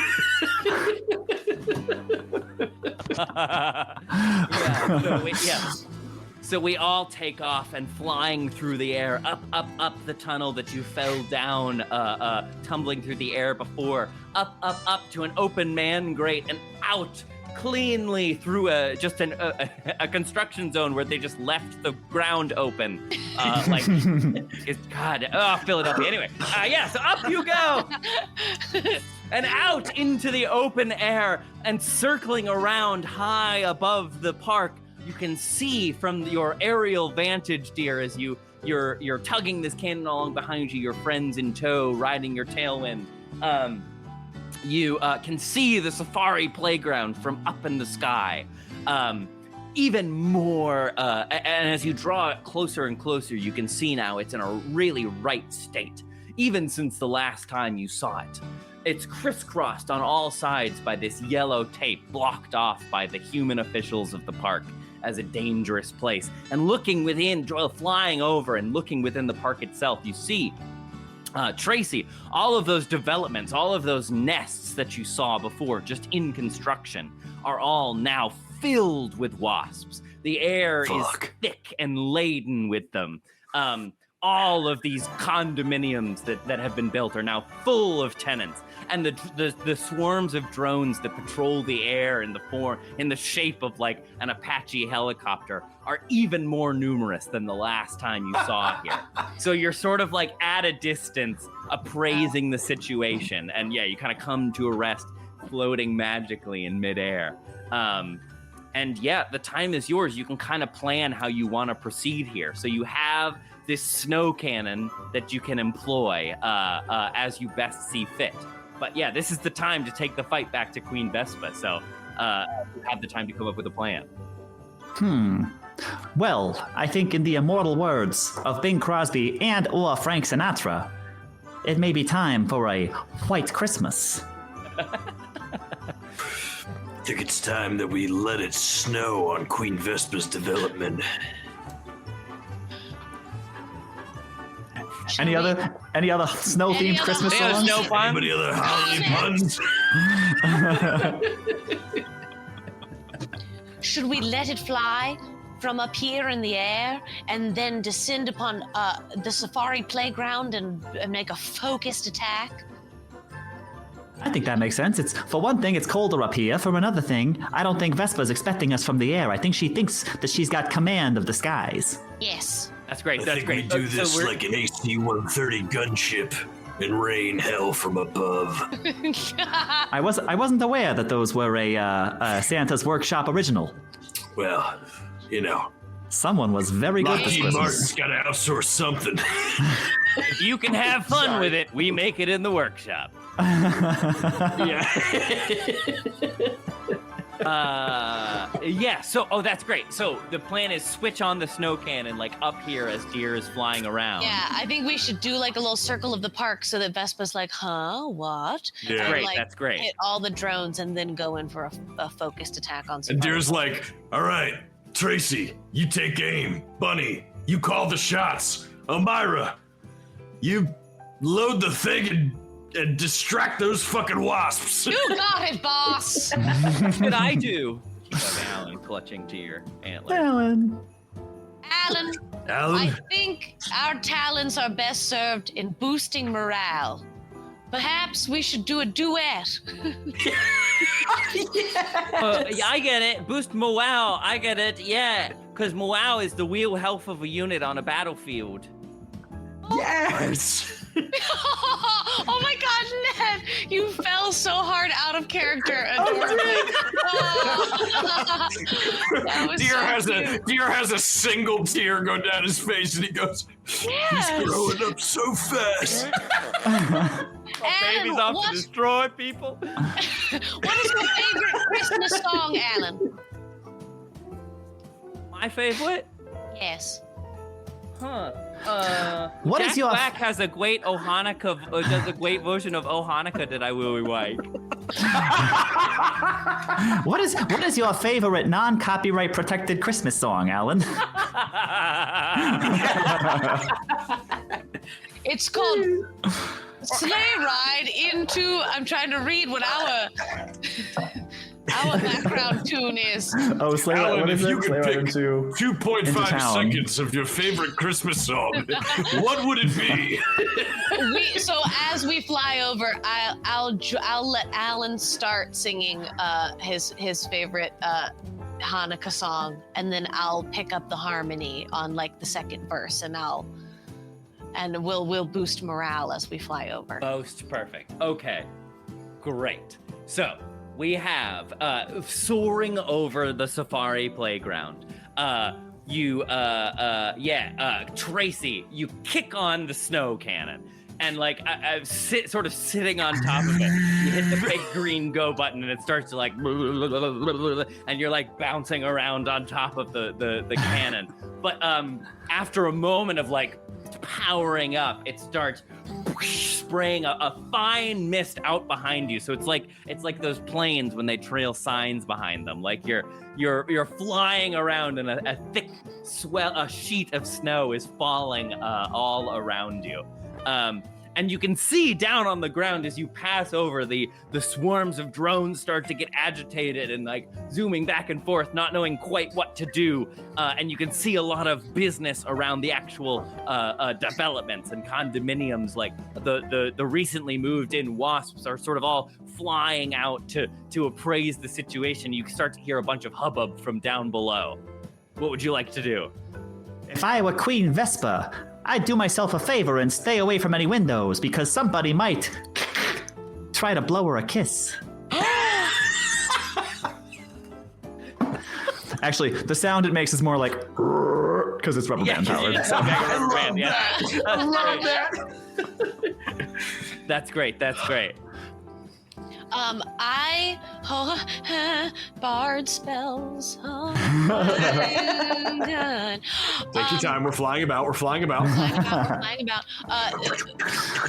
So we all take off and flying through the air, up the tunnel that you fell down, tumbling through the air before, up to an open man grate, and out cleanly through a construction zone where they just left the ground open. Philadelphia. Anyway, so up you go. And out into the open air, and circling around high above the park, you can see from your aerial vantage, dear, as you're tugging this cannon along behind you, your friends in tow, riding your tailwind. You can see the safari playground from up in the sky. Even more, and as you draw it closer and closer, you can see now it's in a really right state, even since the last time you saw it. It's crisscrossed on all sides by this yellow tape, blocked off by the human officials of the park as a dangerous place. And looking within, flying over and looking within the park itself, you see, Tracy, all of those developments, all of those nests that you saw before, just in construction, are all now filled with wasps. The air is thick and laden with them. All of these condominiums that have been built are now full of tenants, and the swarms of drones that patrol the air in the shape of like an Apache helicopter are even more numerous than the last time you saw it here. So you're sort of like at a distance appraising the situation, and you kind of come to a rest, floating magically in midair. And the time is yours. You can kind of plan how you want to proceed here. So you have this snow cannon that you can employ as you best see fit. But this is the time to take the fight back to Queen Vespa. So you have the time to come up with a plan. Well, I think in the immortal words of Bing Crosby and/or Frank Sinatra, it may be time for a white Christmas. I think it's time that we let it snow on Queen Vespa's development. Any other snow-themed Christmas songs? Snow puns? Anybody other holiday puns? Should we let it fly from up here in the air and then descend upon the safari playground and make a focused attack? I think that makes sense. For one thing, it's colder up here. For another thing, I don't think Vespa's expecting us from the air. I think she thinks that she's got command of the skies. Yes. That's great. I That's think great. we do this like an AC-130 gunship. and rain hell from above. I wasn't aware that those were a Santa's Workshop original. Well, you know, Someone was very good this Lockheed Christmas. Martin's got to outsource something. If you can have fun with it, we make it in the workshop. Yeah. Yeah, so, that's great. So the plan is switch on the snow cannon, like, up here as Deer is flying around. Yeah, I think we should do like a little circle of the park so that Vespa's like, huh, what? Yeah. And, Great, like, that's great. hit all the drones and then go in for a focused attack on some. And Deer's like, all right, Tracy, you take aim. Bunny, you call the shots. Omirah, you load the thing and distract those fucking wasps. You got it, boss. What should I do? Of Alan clutching to your antler. Alan. Alan, I Alan, think our talents are best served in boosting morale. Perhaps we should do a duet. Yeah, I get it. Boost morale. I get it. Yeah, because morale is the real health of a unit on a battlefield. Yes. Oh my God, Ned! You fell so hard out of character. That was Deer has a single tear go down his face, and he goes, yes. growing up so fast. Baby's off to destroy people. What is your favorite Christmas song, Alan? My favorite? Yes. Huh. What Jack is your- Black has a great does a great version of Oh Hanukkah that I really like. What is your favorite non-copyright protected Christmas song, Alan? It's called Sleigh Ride into. I'm trying to read what our background tune is. Oh, Sleigh Ride. Alan, What is if you it? could Sleigh Ride pick into 2.5 town. seconds of your favorite Christmas song, what would it be? So as we fly over, I'll let Alan start singing his favorite Hanukkah song, and then I'll pick up the harmony on like the second verse, and we'll boost morale as we fly over. Most perfect. Okay, great. So we have soaring over the safari playground. Tracy, you kick on the snow cannon. And like sort of sitting on top of it, you hit the big green go button, and it starts to like, and you're like bouncing around on top of the cannon. But after a moment of like powering up, it starts spraying a fine mist out behind you. So it's like those planes when they trail signs behind them. Like you're flying around, and a thick sheet of snow is falling all around you. And you can see down on the ground as you pass over, the swarms of drones start to get agitated and like zooming back and forth, not knowing quite what to do. And you can see a lot of business around the actual developments and condominiums. Like the recently moved in wasps are sort of all flying out to appraise the situation. You start to hear a bunch of hubbub from down below. What would you like to do? If I were Queen Vespa, I'd do myself a favor and stay away from any windows, because somebody might try to blow her a kiss. Actually, the sound it makes is more like because it's rubber band powered. I love that. That's great. Bard spells. Take your time. We're flying about. Flying about.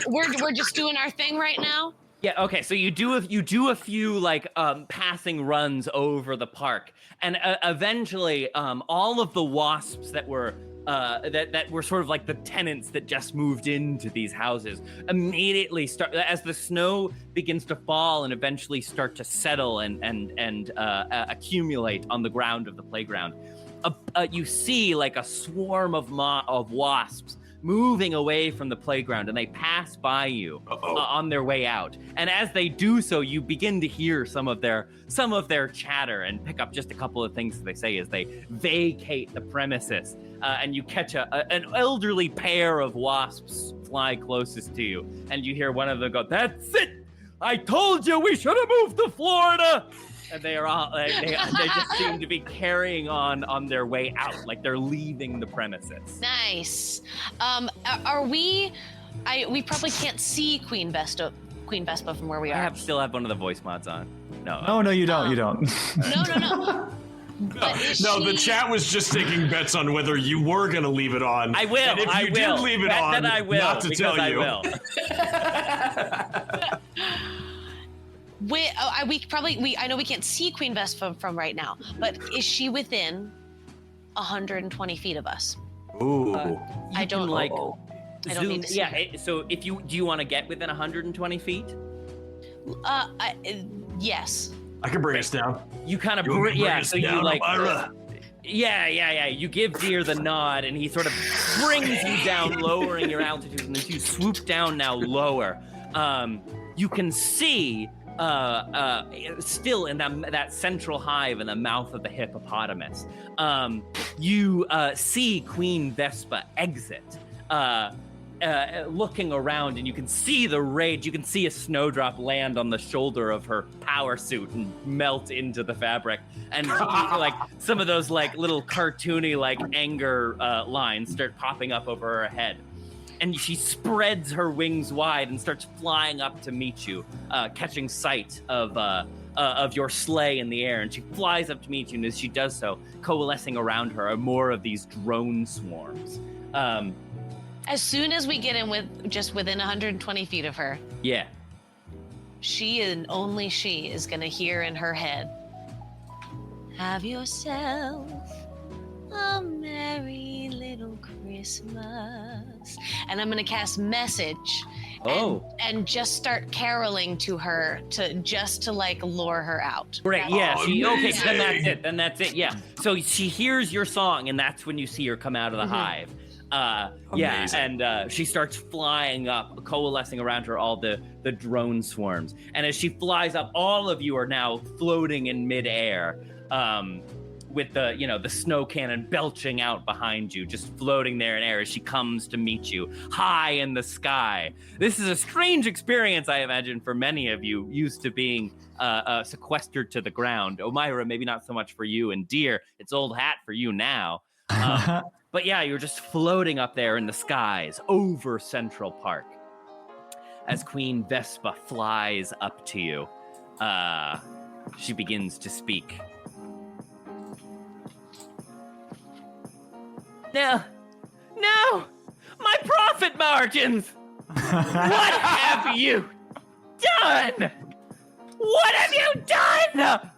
We're just doing our thing right now. Yeah. Okay. So you do a few like passing runs over the park, and eventually all of the wasps that were that were sort of like the tenants that just moved into these houses immediately start, as the snow begins to fall and eventually start to settle and accumulate on the ground of the playground. You see like a swarm of wasps moving away from the playground, and they pass by you on their way out. And as they do so, you begin to hear some of their chatter and pick up just a couple of things that they say as they vacate the premises. And you catch an elderly pair of wasps fly closest to you, and you hear one of them go, "That's it! I told you we should have moved to Florida!" And they are all, they just seem to be carrying on their way out, like they're leaving the premises. Nice. Are we probably can't see Queen Vespa from where we are. I still have one of the voice mods on. No. Oh no, you don't. You don't. No. No, the chat was just taking bets on whether you were going to leave it on. I will. And if you did leave it on, then I will, not to tell you. I will. I know we can't see Queen Vespa from right now, but is she within 120 feet of us? Ooh. I don't like. I don't need to see her. So do you want to get within 120 feet? Yes. I can bring us down. You kind of You so you like. Omirah? Yeah. You give Deer the nod, and he sort of brings you down, lowering your altitude, and as you swoop down now lower, you can see still in that central hive in the mouth of the hippopotamus. You see Queen Vespa exit. Looking around, and you can see the rage. You can see a snowdrop land on the shoulder of her power suit and melt into the fabric. And like some of those like little cartoony like anger lines start popping up over her head. And she spreads her wings wide and starts flying up to meet you, catching sight of your sleigh in the air. And she flies up to meet you, and as she does so, coalescing around her are more of these drone swarms. As soon as we get in within 120 feet of her, Yeah. she and only she is gonna hear in her head, "Have yourself a merry little Christmas." And I'm gonna cast message and just start caroling to her to like lure her out. Great, yeah. Okay, amazing. then that's it, yeah. So she hears your song, and that's when you see her come out of the hive. And she starts flying up, coalescing around her all the drone swarms. And as she flies up, all of you are now floating in midair, with the snow cannon belching out behind you, just floating there in air as she comes to meet you high in the sky. This is a strange experience, I imagine, for many of you used to being sequestered to the ground. Omirah, maybe not so much for you, and Deer, it's old hat for you now. But yeah, you're just floating up there in the skies over Central Park as Queen Vespa flies up to you. She begins to speak. No, my profit margins! What have you done? What have you done?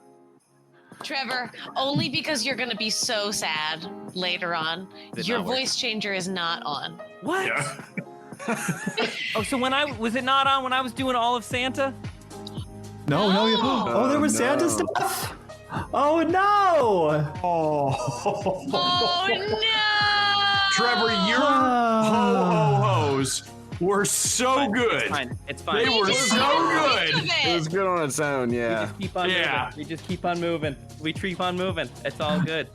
Trevor, only because you're gonna be so sad later on, your voice changer is not on. What? Yeah. So was it not on when I was doing all of Santa? No. Oh, there was Santa stuff. Oh no! Oh no! Trevor, your ho-ho-hos were so good. It's fine. They were so good. It was good on its own, yeah. We just keep on moving. We just keep on moving. We keep on moving. It's all good.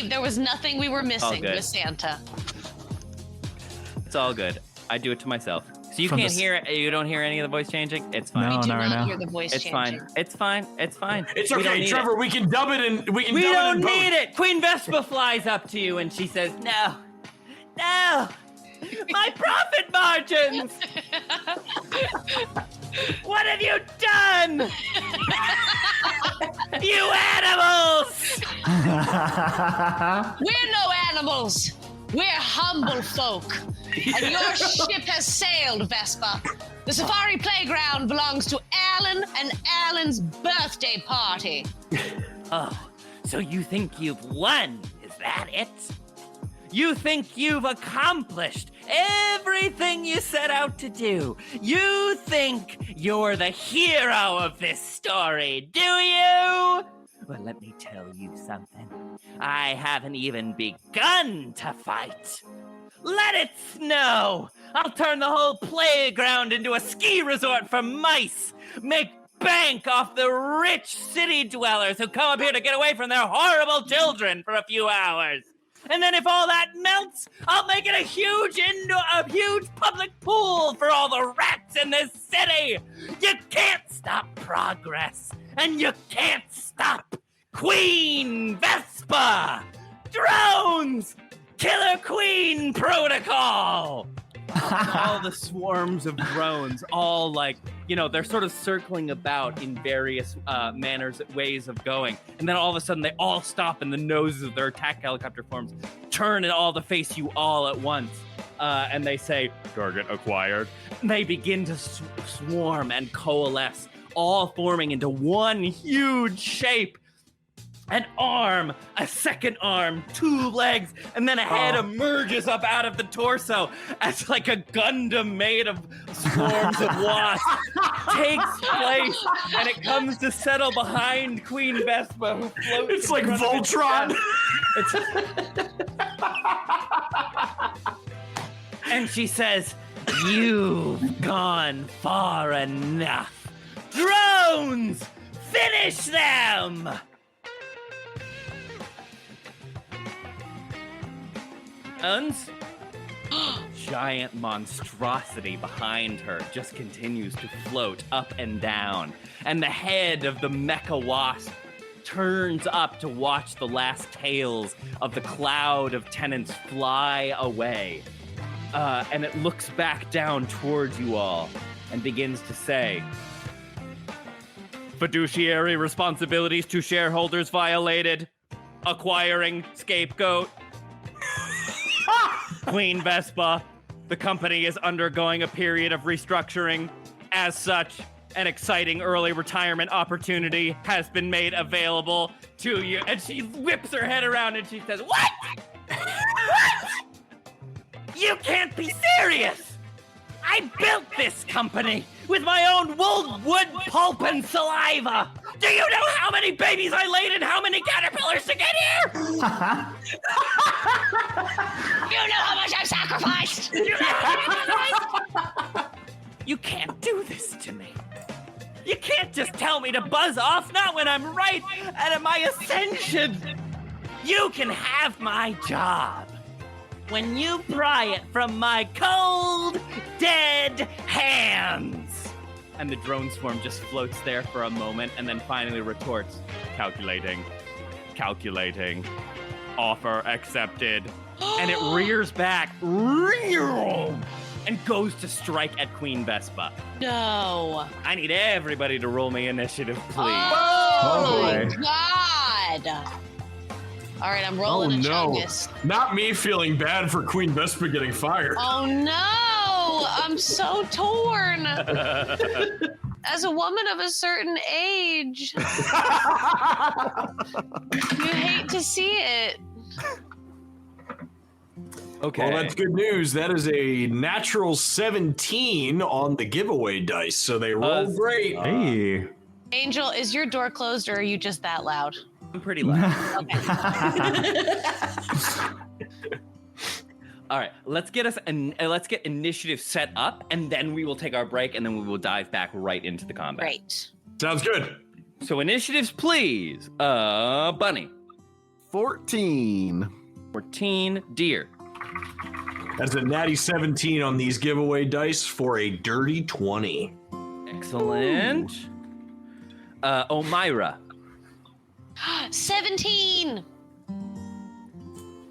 There was nothing we were missing good. with Santa. It's all good. I do it to myself. So you can't hear it. You don't hear any of the voice changing? It's fine. No, We do not right not now. hear the voice It's changing. fine. It's fine. It's fine. It's We don't okay, need Trevor. it. We can dub it in. We don't need it. Queen Vespa flies up to you and she says, "No, my profit margins. What have you done? You animals!" We're no animals. We're humble folk. And your ship has sailed, Vespa. The safari playground belongs to Alan and Alan's birthday party. Oh, so you think you've won? Is that it? You think you've accomplished everything you set out to do? You think you're the hero of this story, do you? Well, let me tell you something. I haven't even begun to fight. Let it snow! I'll turn the whole playground into a ski resort for mice! Make bank off the rich city dwellers who come up here to get away from their horrible children for a few hours! And then if all that melts, I'll make it a huge public pool for all the rats in this city! You can't stop progress! And you can't stop Queen Vespa! Drones! Killer Queen Protocol! All the swarms of drones, all like, they're sort of circling about in various ways of going. And then all of a sudden they all stop and the noses of their attack helicopter forms turn and all to face you all at once. And they say, target acquired. And they begin to swarm and coalesce, all forming into one huge shape. An arm, a second arm, 2 legs, and then a head emerges up out of the torso as like a Gundam made of swarms of wasps takes place, and it comes to settle behind Queen Vespa, who floats. It's like Voltron. And she says, "You've gone far enough. Drones, finish them!" Giant monstrosity behind her just continues to float up and down, and the head of the mecha wasp turns up to watch the last tails of the cloud of tenants fly away. And it looks back down towards you all and begins to say, "Fiduciary responsibilities to shareholders violated. Acquiring scapegoat. Queen Vespa, the company is undergoing a period of restructuring. As such, an exciting early retirement opportunity has been made available to you." And she whips her head around and she says, "What? What? You can't be serious! I built this company with my own wood pulp and saliva. Do you know how many babies I laid and how many caterpillars to get here? You know how much I've sacrificed! You can't do this to me. You can't just tell me to buzz off, not when I'm right at my ascension. You can have my job when you pry it from my cold, dead hands." And the drone swarm just floats there for a moment and then finally retorts, calculating, offer accepted. And it rears back and goes to strike at Queen Vespa. No. I need everybody to roll me initiative, please. Oh my God. All right, I'm rolling a chungus. Not me feeling bad for Queen Vespa getting fired. Oh no, I'm so torn. As a woman of a certain age, you hate to see it. Okay. Well, that's good news. That is a natural 17 on the giveaway dice, so they roll great. Hey. Angel, is your door closed or are you just that loud? I'm pretty loud. Okay. All right, let's get initiative set up, and then we will take our break, and then we will dive back right into the combat. Great. Sounds good. So initiatives, please. Bunny. 14. 14. Deer. That's a natty 17 on these giveaway dice for a dirty 20. Excellent. Omirah. 17.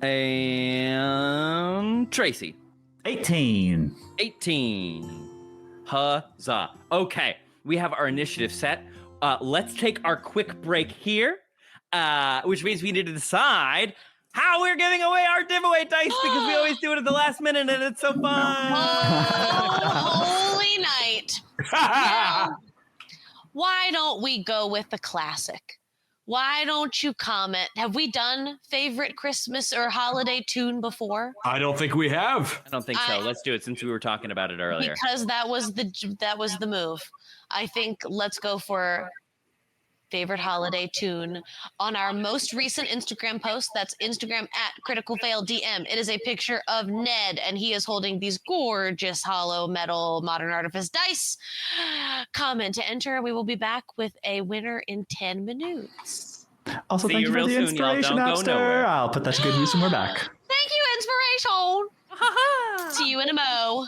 And Tracy. 18. 18. Huzzah. Okay, we have our initiative set. Let's take our quick break here, which means we need to decide how we're giving away our giveaway dice because we always do it at the last minute and it's so fun. Oh, holy night. Now, why don't we go with the classic? Why don't you comment? Have we done favorite Christmas or holiday tune before? I don't think we have. I don't think so. Let's do it since we were talking about it earlier. Because that was the move. I think let's go for favorite holiday tune on our most recent Instagram post. That's Instagram at CriticalFayleDM. It is a picture of Ned, and he is holding these gorgeous hollow metal Modern Artifice dice. Comment to enter. We will be back with a winner in 10 minutes. Also, See thank you you for real the soon, y'all. inspiration, Don't go nowhere. Appster. I'll put that to good use when we're back. Thank you, inspiration. See you in a mo.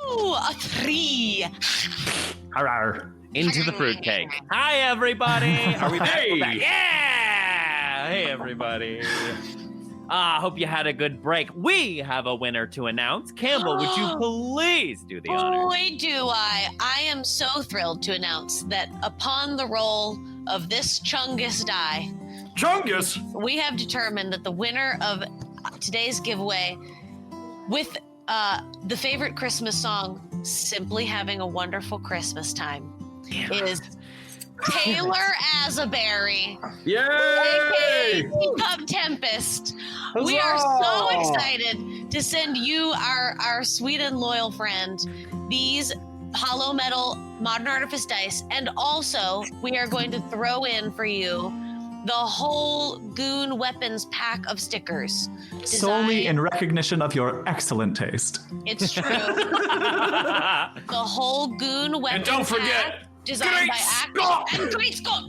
Ooh, a 3. Arr. Into the fruitcake. Hi, everybody. Are we back? Hey. We're back. Yeah. Hey, everybody. Hope you had a good break. We have a winner to announce. Campbell, would you please do the honor? Boy, do I. I am so thrilled to announce that upon the roll of this Chungus die, Chungus! we have determined that the winner of today's giveaway with the favorite Christmas song, Simply Having a Wonderful Christmas Time, is Taylor Asbury, Yay! aka Teacup Tempest. We are so Huzzah! excited to send you, our sweet and loyal friend, these hollow metal Modern Artifice dice, and also we are going to throw in for you the whole Goon Weapons pack of stickers. Solely in recognition of your excellent taste. It's true. The whole Goon Weapons And don't forget, pack, designed Great by Scott! and Great Scott.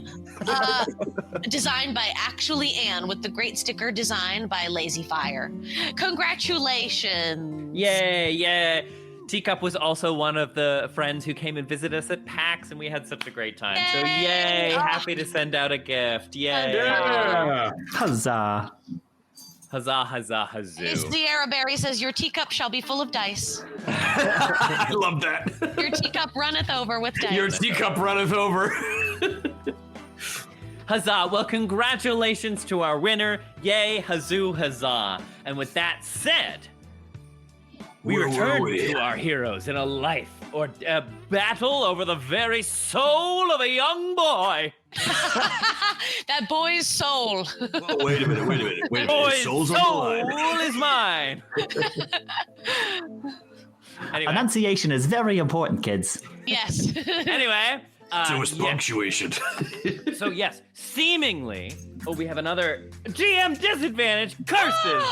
Designed by Actually Anne, with the great sticker design by Lazy Fire. Congratulations. Yay. Teacup was also one of the friends who came and visited us at PAX, and we had such a great time. So yay, happy to send out a gift. Yay. Yeah. Huzzah. Huzzah, huzzah, huzzoo. Sierra Berry says, your teacup shall be full of dice. I love that. Your teacup runneth over with dice. Your teacup runneth over. Huzzah. Well, congratulations to our winner. Yay, hazoo, huzzah. And with that said, we Where return were we? to our heroes in a life or a battle over the very soul of a young boy. That boy's soul. Oh, wait a minute. Boy's Soul's on the soul line. is mine. Anyway, Enunciation is very important, kids. Yes. anyway. So is yeah. punctuation. So yes, seemingly, we have another GM disadvantage. Curses.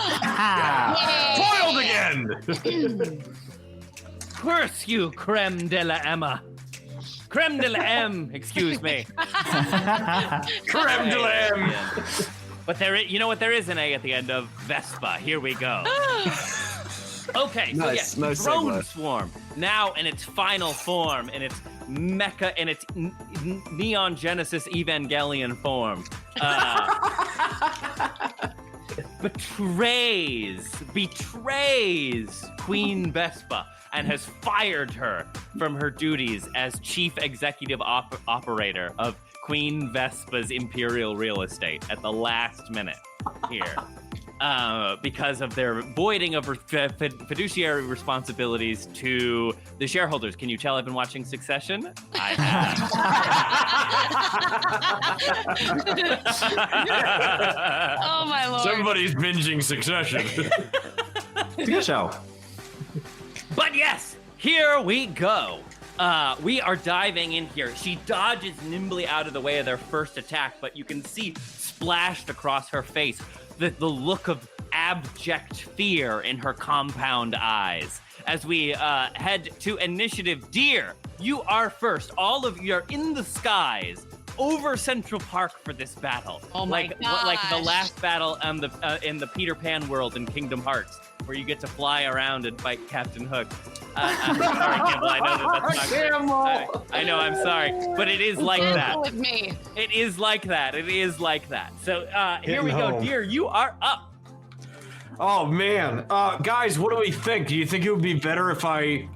Foiled again! Curse you, creme de la Emma. Creme de la M, excuse me. Creme de la M. But you know what? There is an A at the end of Vespa. Here we go. Okay, so Nice, yes, nice Drone segue. Swarm, now in its final form, in its mecha, in its Neon Genesis Evangelion form, betrays Queen Vespa and has fired her from her duties as chief executive operator of Queen Vespa's Imperial Real Estate at the last minute here. Because of their voiding of fiduciary responsibilities to the shareholders. Can you tell I've been watching Succession? I have. Oh, my Lord. Somebody's binging Succession. It's a good show. But yes, here we go. We are diving in here. She dodges nimbly out of the way of their first attack, but you can see splashed across her face the look of abject fear in her compound eyes. As we head to initiative, Deer, you are first. All of you are in the skies over Central Park for this battle. Oh my gosh. Like the last battle in the Peter Pan world in Kingdom Hearts, where you get to fly around and fight Captain Hook. I'm sorry, Campbell. I know that's not Campbell! I know, I'm sorry, but it is like that. With me. It is like that. It is like that. So here we Hitting go, home. Deer. You are up. Oh man, guys, what do we think? Do you think it would be better if I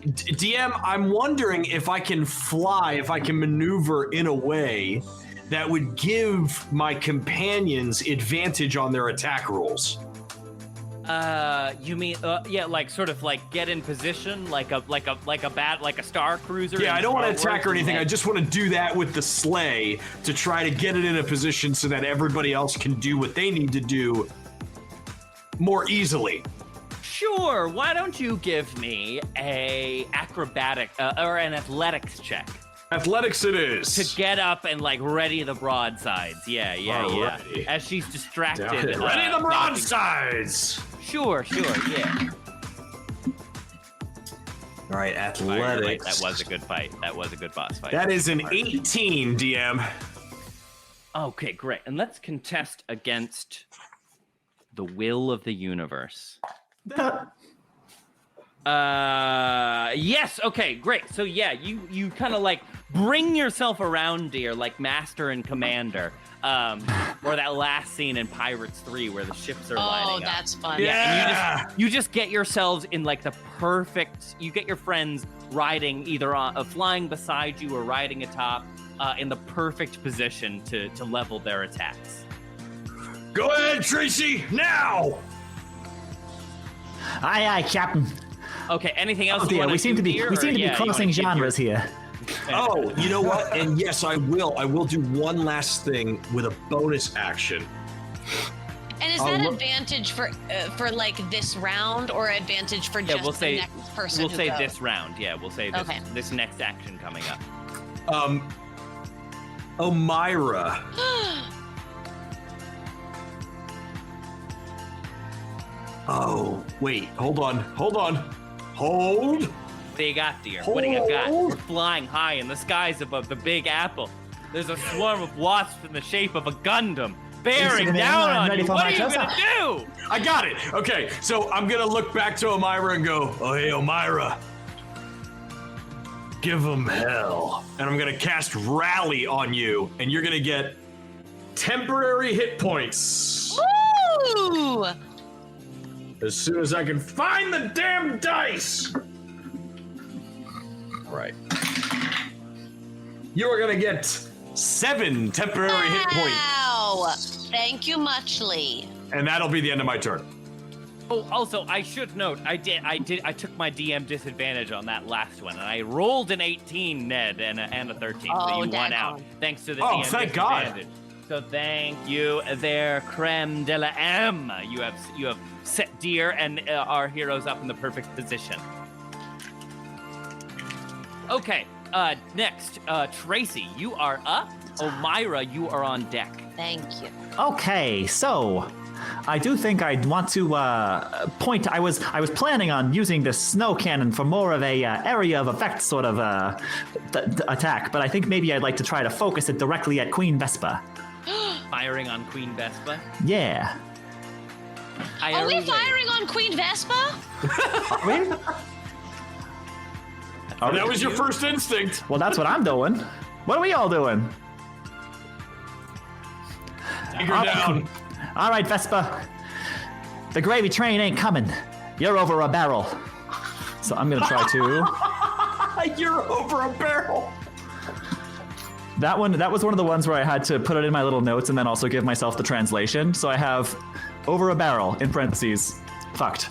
DM? I'm wondering if I can fly, if I can maneuver in a way that would give my companions advantage on their attack rolls. You mean yeah, like sort of like get in position, like a star cruiser. Yeah, in I don't want to Star attack or Wars, anything. I like- just want to do that with the sleigh to try to get it in a position so that everybody else can do what they need to do more easily. Sure. Why don't you give me a acrobatic or an athletics check Athletics it is. to get up and like ready the broadsides? Yeah. Alrighty. As she's distracted. Ready the broadsides. Sure. Yeah. All right, Right, athletics. that was a good fight. That was a good boss fight. That is an 18, DM. Okay, great. And let's contest against the will of the universe. Yes. Okay, great. So yeah, you kind of like bring yourself around, dear, like master and commander. Or that last scene in Pirates 3 where the ships are lining up. Oh, that's fun. Yeah, and you just get yourselves in like the perfect. You get your friends riding either on flying beside you or riding atop, in the perfect position to level their attacks. Go ahead, Tracy, now! Aye, Captain. Okay. Anything else? Oh you dear, wanna we seem do to be here, crossing or, yeah, you wanna genres here. Oh, you know what? And yes, I will. I will do one last thing with a bonus action. And is that advantage for like this round or advantage for just we'll say, the next person? We'll who say goes? this round. Yeah, we'll say this, Okay. this next action coming up. Omirah. Oh, wait. Hold on. Hold. What do you got, dear? What do you got? We're flying high in the skies above the Big Apple. There's a swarm of wasps in the shape of a Gundam bearing down on you. What are you gonna do? I got it. Okay, so I'm gonna look back to Omirah and go, "Oh, hey, Omirah, give him hell." And I'm gonna cast Rally on you, and you're gonna get temporary hit points Ooh! as soon as I can find the damn dice. All right. You are gonna get 7 temporary hit points, Wow! Thank you muchly. and that'll be the end of my turn. Oh, also, I should note, I took my DM disadvantage on that last one, and I rolled an 18, Ned, and a 13, so Oh, you won daggone. out, thanks to the Oh, DM thank God. disadvantage. So thank you, there, creme de la M. You have set deer and our heroes up in the perfect position. Okay, next, Tracy, you are up. Omirah, you are on deck. Thank you. Okay, so I do think I'd want to point. I was planning on using the snow cannon for more of a area of effect sort of attack, but I think maybe I'd like to try to focus it directly at Queen Vespa. Firing on Queen Vespa. Yeah. Are we firing on Queen Vespa? That was your first instinct. Well, that's what I'm doing. What are we all doing? Take her down. All right, Vespa. The gravy train ain't coming. You're over a barrel. So I'm gonna try to. You're over a barrel. That was one of the ones where I had to put it in my little notes and then also give myself the translation. So I have over a barrel in parentheses. Fucked.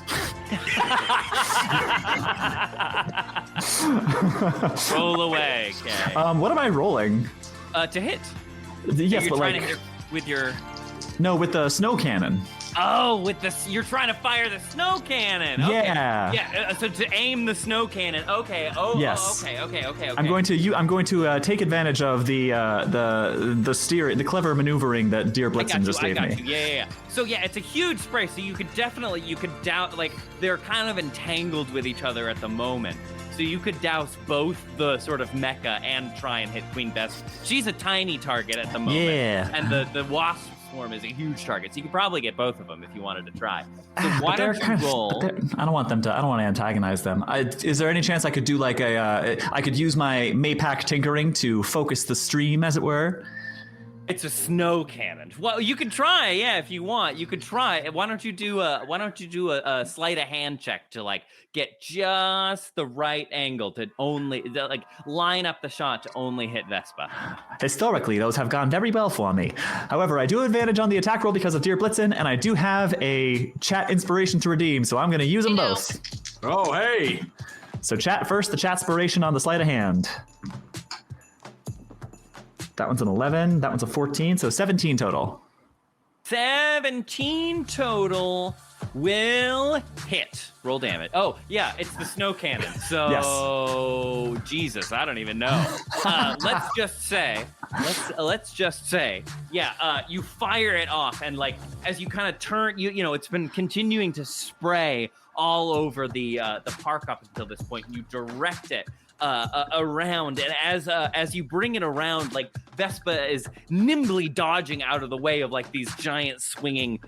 Roll away, okay. What am I rolling? To hit. Yes, You're but trying like to hit with your. no, with the snow cannon. Oh, with the you're trying to fire the snow cannon. Okay. Yeah. Yeah. So to aim the snow cannon. Okay. Oh. Yes. Oh, okay. I'm going to take advantage of the clever maneuvering that Dear Blitzen just gave me. Yeah. So yeah, it's a huge spray. So you could douse, like they're kind of entangled with each other at the moment. So you could douse both the sort of mecha and try and hit Queen Vespa. She's a tiny target at the moment. Yeah. And the wasp swarm is a huge target. So you could probably get both of them if you wanted to try. So why don't you roll? I don't want to antagonize them. Is there any chance I could do like I could use my Maypack tinkering to focus the stream, as it were? It's a snow cannon. Well, you could try, yeah, if you want. You could try. Why don't you do a sleight of hand check to like get just the right angle to like line up the shot to only hit Vespa. Historically, those have gone very well for me. However, I do have advantage on the attack roll because of Dear Blitzen, and I do have a chat inspiration to redeem, so I'm going to use them both. Oh, hey. So chat first, the chat inspiration on the sleight of hand. That one's an 11, that one's a 14, so 17 total. 17 total. will hit. Roll damage. Oh, yeah, it's the snow cannon. So, Jesus, I don't even know. Let's just say, yeah, you fire it off, and like as you kind of turn, you know, it's been continuing to spray all over the park up until this point. You direct it around, and as you bring it around, like Vespa is nimbly dodging out of the way of like these giant swinging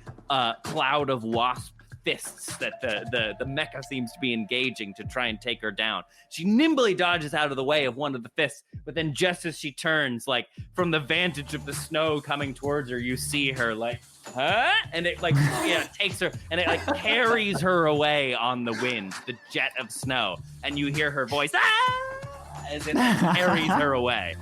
cloud of wasp fists that the mecha seems to be engaging to try and take her down. She nimbly dodges out of the way of one of the fists, but then just as she turns, like from the vantage of the snow coming towards her, you see her like, huh? And it like takes her and it like carries her away on the wind, the jet of snow, and you hear her voice as it carries her away.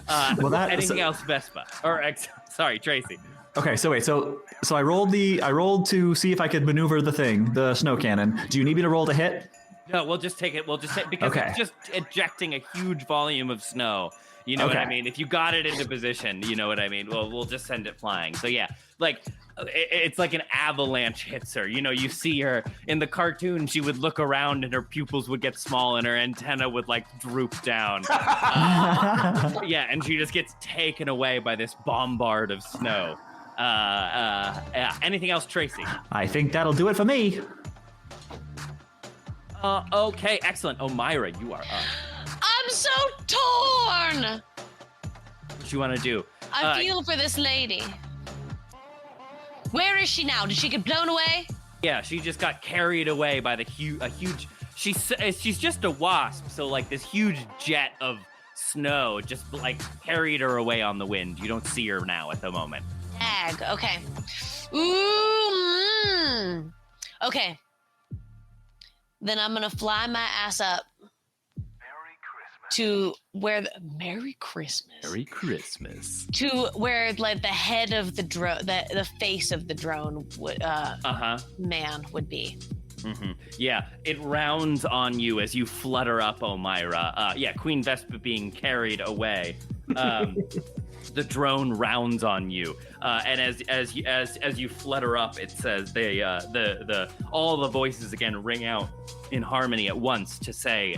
Anything else, Vespa? Or sorry, Tracy. Okay, so wait, so I rolled to see if I could maneuver the snow cannon. Do you need me to roll to hit? No, we'll just take it. Because it's just ejecting a huge volume of snow. You know what I mean? If you got it into position, you know what I mean? Well, we'll just send it flying. So yeah, like it's like an avalanche hits her. You know, you see her in the cartoon, she would look around and her pupils would get small and her antenna would like droop down. Yeah, and she just gets taken away by this bombard of snow. Anything else, Tracy? I think that'll do it for me. Okay, excellent. Omirah, you are up. I'm so torn. What you want to do? I feel for this lady. Where is she now? Did she get blown away? Yeah, she just got carried away by a huge. She's just a wasp, so like this huge jet of snow just like carried her away on the wind. You don't see her now at the moment. Ag. Okay. Ooh. Okay. Then I'm gonna fly my ass up to where Merry Christmas. To where like the head of the drone, the face of the drone would man would be. Mm-hmm. Yeah, it rounds on you as you flutter up, Omirah. Queen Vespa being carried away. The drone rounds on you, and as you flutter up, it says all the voices again ring out in harmony at once to say,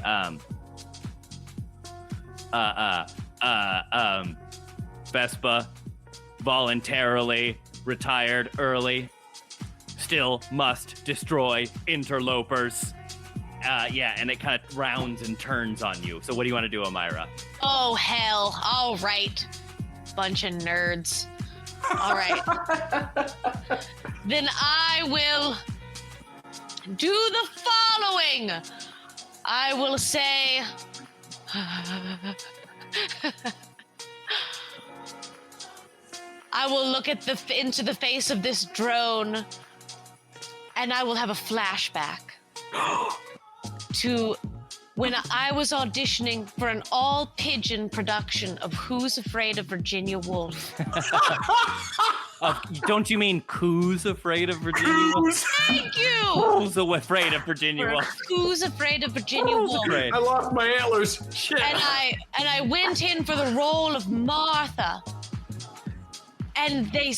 Vespa voluntarily retired early, still must destroy interlopers. And it kind of rounds and turns on you. So what do you want to do, Omirah? Oh, hell. All right. Bunch of nerds. All right. Then I will do the following. I will say... I will look at into the face of this drone, and I will have a flashback to when I was auditioning for an all-pigeon production of Who's Afraid of Virginia Woolf. Don't you mean Who's Afraid of Virginia Woolf? Thank you! Who's Afraid of Virginia Woolf? Who's Afraid of Virginia Woolf? I lost my antlers. Shit. And I went in for the role of Martha. And they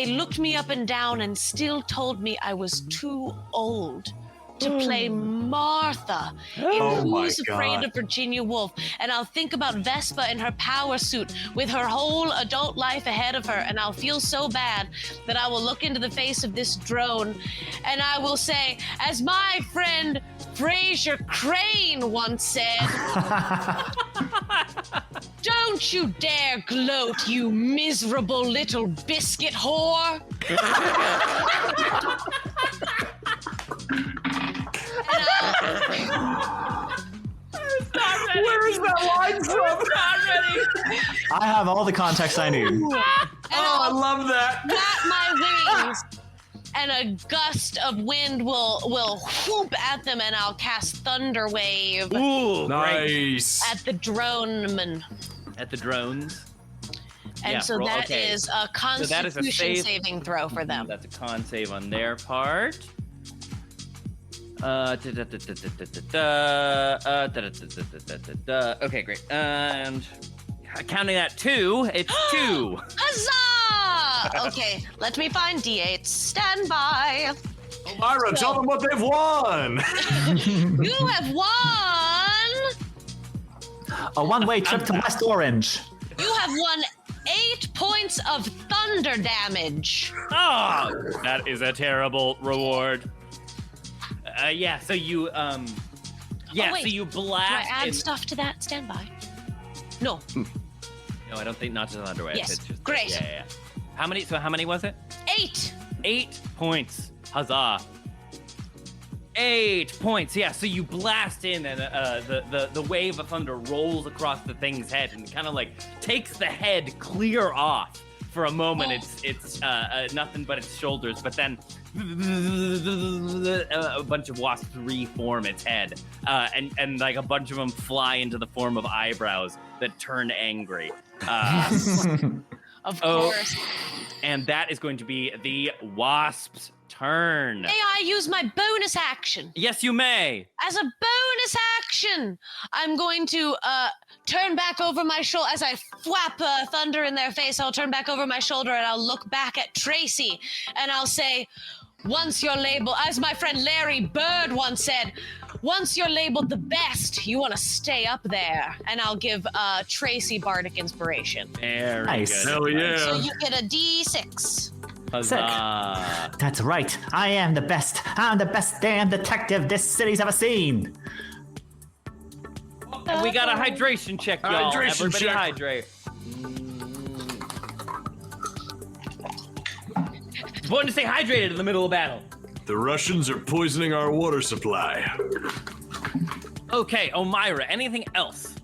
looked me up and down and still told me I was too old to play Martha in Who's Afraid of Virginia Woolf. And I'll think about Vespa in her power suit with her whole adult life ahead of her, and I'll feel so bad that I will look into the face of this drone and I will say, as my friend Fraser Crane once said, don't you dare gloat, you miserable little biscuit whore. Where is that line from? I have all the context I need. I love that. Flap my wings, and a gust of wind will whoop at them, and I'll cast Thunder Wave. Ooh, nice. At the droneman. At the drones. And that is a Constitution saving throw for them. That's a con save on their part. Okay, great. And counting at 2, it's 2. Huzzah! Okay, let me find D8. Stand by. Omirah, tell them what they've won. You have won. A one-way trip to West Orange. You have won 8 points of thunder damage. Oh, that is a terrible reward. Yeah, so you, wait. so you Do I blast. add stuff to that? Stand by. No. No, I don't think not to the underway. Yes, It's just, great. Yeah. How many was it? 8. 8 points. Huzzah. 8 points. Yeah, so you blast in, and the wave of thunder rolls across the thing's head and kind of like takes the head clear off. For a moment, it's nothing but its shoulders, but then a bunch of wasps reform its head, and like a bunch of them fly into the form of eyebrows that turn angry. Of course. And that is going to be the wasp's turn. May I use my bonus action? Yes, you may. As a bonus action, I'm going to turn back over my shoulder. As I thwap thunder in their face, I'll turn back over my shoulder and I'll look back at Tracy and I'll say, once you're labeled, as my friend Larry Bird once said, once you're labeled the best, you want to stay up there. And I'll give Tracy bardic inspiration. Very Nice. good. Hell yeah. So you get a D6. Huzzah. That's right. I am the best. I'm the best damn detective this city's ever seen. And we got a hydration check, y'all. Hydration Everybody check. hydrate. It's important to stay hydrated in the middle of battle. The Russians are poisoning our water supply. Okay, Omirah, anything else?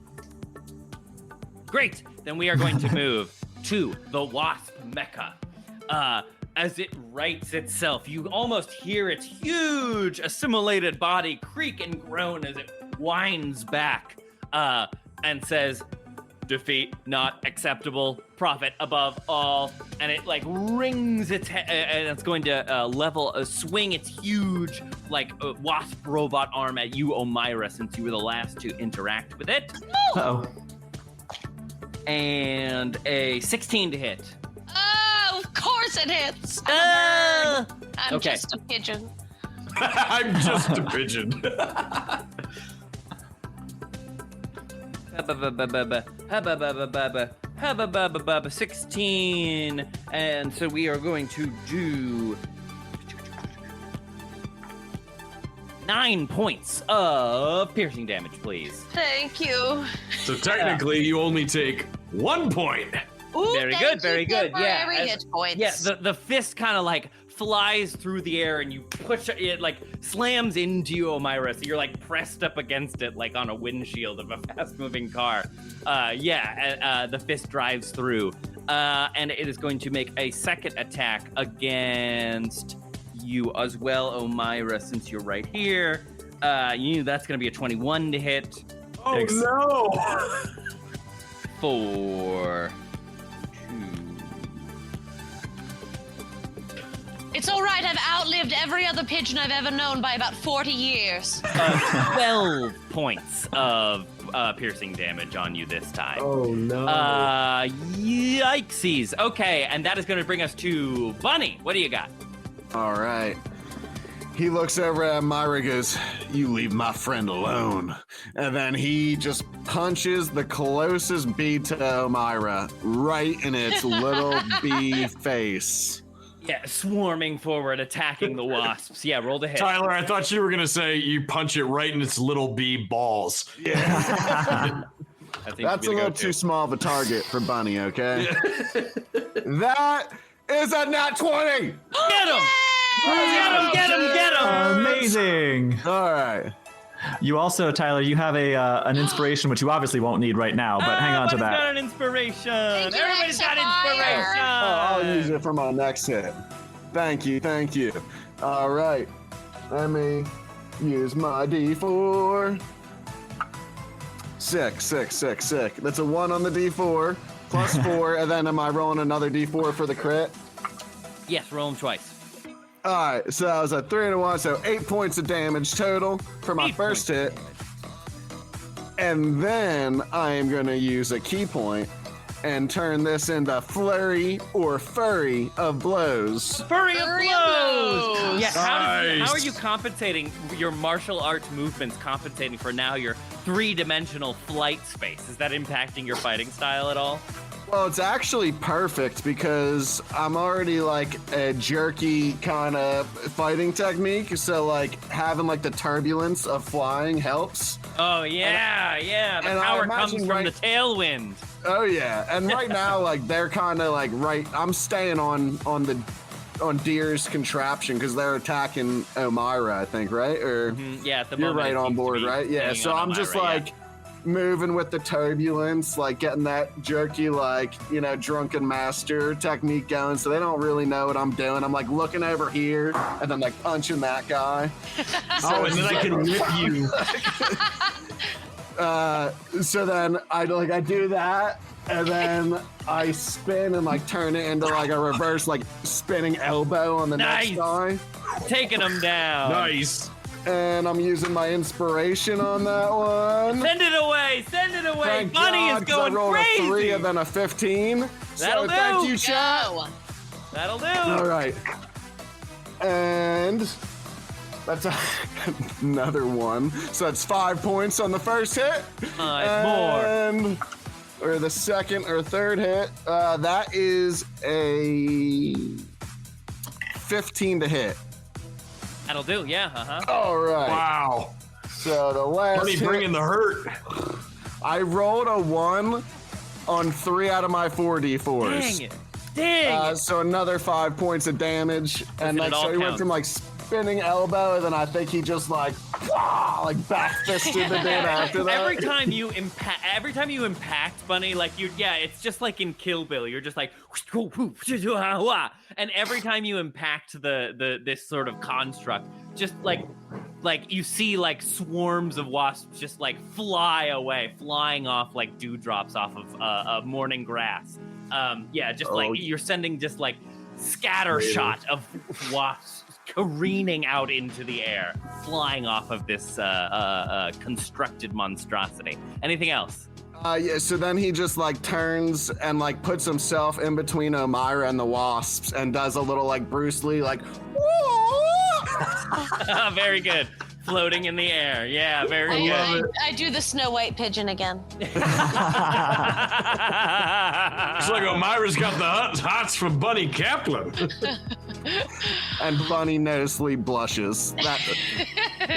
Great. Then we are going to move to the wasp mecha. As it rights itself, you almost hear its huge assimilated body creak and groan as it winds back and says, defeat not acceptable, profit above all. And it like rings its head, and it's going to swing its huge like wasp robot arm at you, Omirah, since you were the last to interact with it. Uh-oh. And a 16 to hit. Oh, of course it hits. I'm Okay. just a pigeon. I'm just a pigeon. 16, and so we are going to do 9 points of piercing damage, please. Thank you. So technically, you only take 1 point. Ooh, Very thank good, very you, good. Yeah, temporary hit points. Yeah, the fist kind of like flies through the air, and you push it, like slams into you, Omirah. So you're like pressed up against it, like on a windshield of a fast-moving car. The fist drives through, and it is going to make a second attack against you as well, Omirah, since you're right here. That's going to be a 21 to hit. Oh Thanks. no! For 2. It's all right. I've outlived every other pigeon I've ever known by about 40 years. 12 points of piercing damage on you this time. Oh no! Yikesies. Okay, and that is going to bring us to Bunny. What do you got? All right. He looks over at Omirah and goes, you leave my friend alone. And then he just punches the closest bee to Omirah right in its little bee face. Yeah, swarming forward, attacking the wasps. Yeah, roll to hit. Tyler, I thought you were gonna say you punch it right in its little bee balls. I think That's should a be the little go-to. too small of a target for Bunny, okay? That is a nat 20! Get him! Get him! Amazing. All right. You also, Tyler, you have an inspiration, which you obviously won't need right now, but hang on to Everybody's got that. an inspiration. Thank you, Everybody's got Hexafire. inspiration. I'll use it for my next hit. Thank you. All right. Let me use my D4. Sick. That's a 1 on the D4, plus 4, and then am I rolling another D4 for the crit? Yes, roll them twice. All right, so that was a 3 and a 1, so 8 points of damage total for my 8 first points. hit. And then I am going to use a key point and turn this into flurry or furry of blows. Furry of Furry blows! blows! Yeah, Nice. how are you compensating your martial arts movements, compensating for now your three-dimensional flight space? Is that impacting your fighting style at all? Well, it's actually perfect because I'm already like a jerky kind of fighting technique. So like having like the turbulence of flying helps. Oh, yeah. The and I power imagine comes from the tailwind. Oh yeah, and right now like they're kind of like I'm staying on Deer's contraption because they're attacking Omirah, I think, right? Or Yeah, at the you're moment. right it on seems to board, be right? Yeah. hanging So on I'm just Omirah, like moving with the turbulence, like getting that jerky, like drunken master technique going. So they don't really know what I'm doing. I'm like looking over here and then like punching that guy. Oh, and then I can whip you. So then I do that, and then I spin and like turn it into like a reverse like spinning elbow on the Nice. next guy. Taking them down. Nice. And I'm using my inspiration on that one. Send it away. Thank Bunny God, is 'cause going I rolled crazy. a 3 and then a 15. That'll so do. thank you, chat. Go. That'll do. All right. And that's another one. So that's 5 points on the first hit. More. And or the second or third hit, that is a 15 to hit. That'll do. Yeah. All right. Wow. So the last Bunny hit, bringing the hurt. I rolled a 1 on 3 out of my 4 d4s. Dang it. So another 5 points of damage, and it like all so he went counts. from like spinning elbow, and then I think he just like back fisted the bit after that. Every time you impact Bunny, like it's just like in Kill Bill. You're just like, and every time you impact this sort of construct, just like you see like swarms of wasps just like flying off like dewdrops off of morning grass. You're sending just like scatter shot of wasps careening out into the air, flying off of this constructed monstrosity. Anything else? So then he just like turns and like puts himself in between Omirah and the wasps and does a little like Bruce Lee like Very good. Floating in the air. Yeah, very good. I do the Snow White pigeon again. Looks like Omirah's got the hots from Bunny Kaplan. and Bunny nervously blushes. That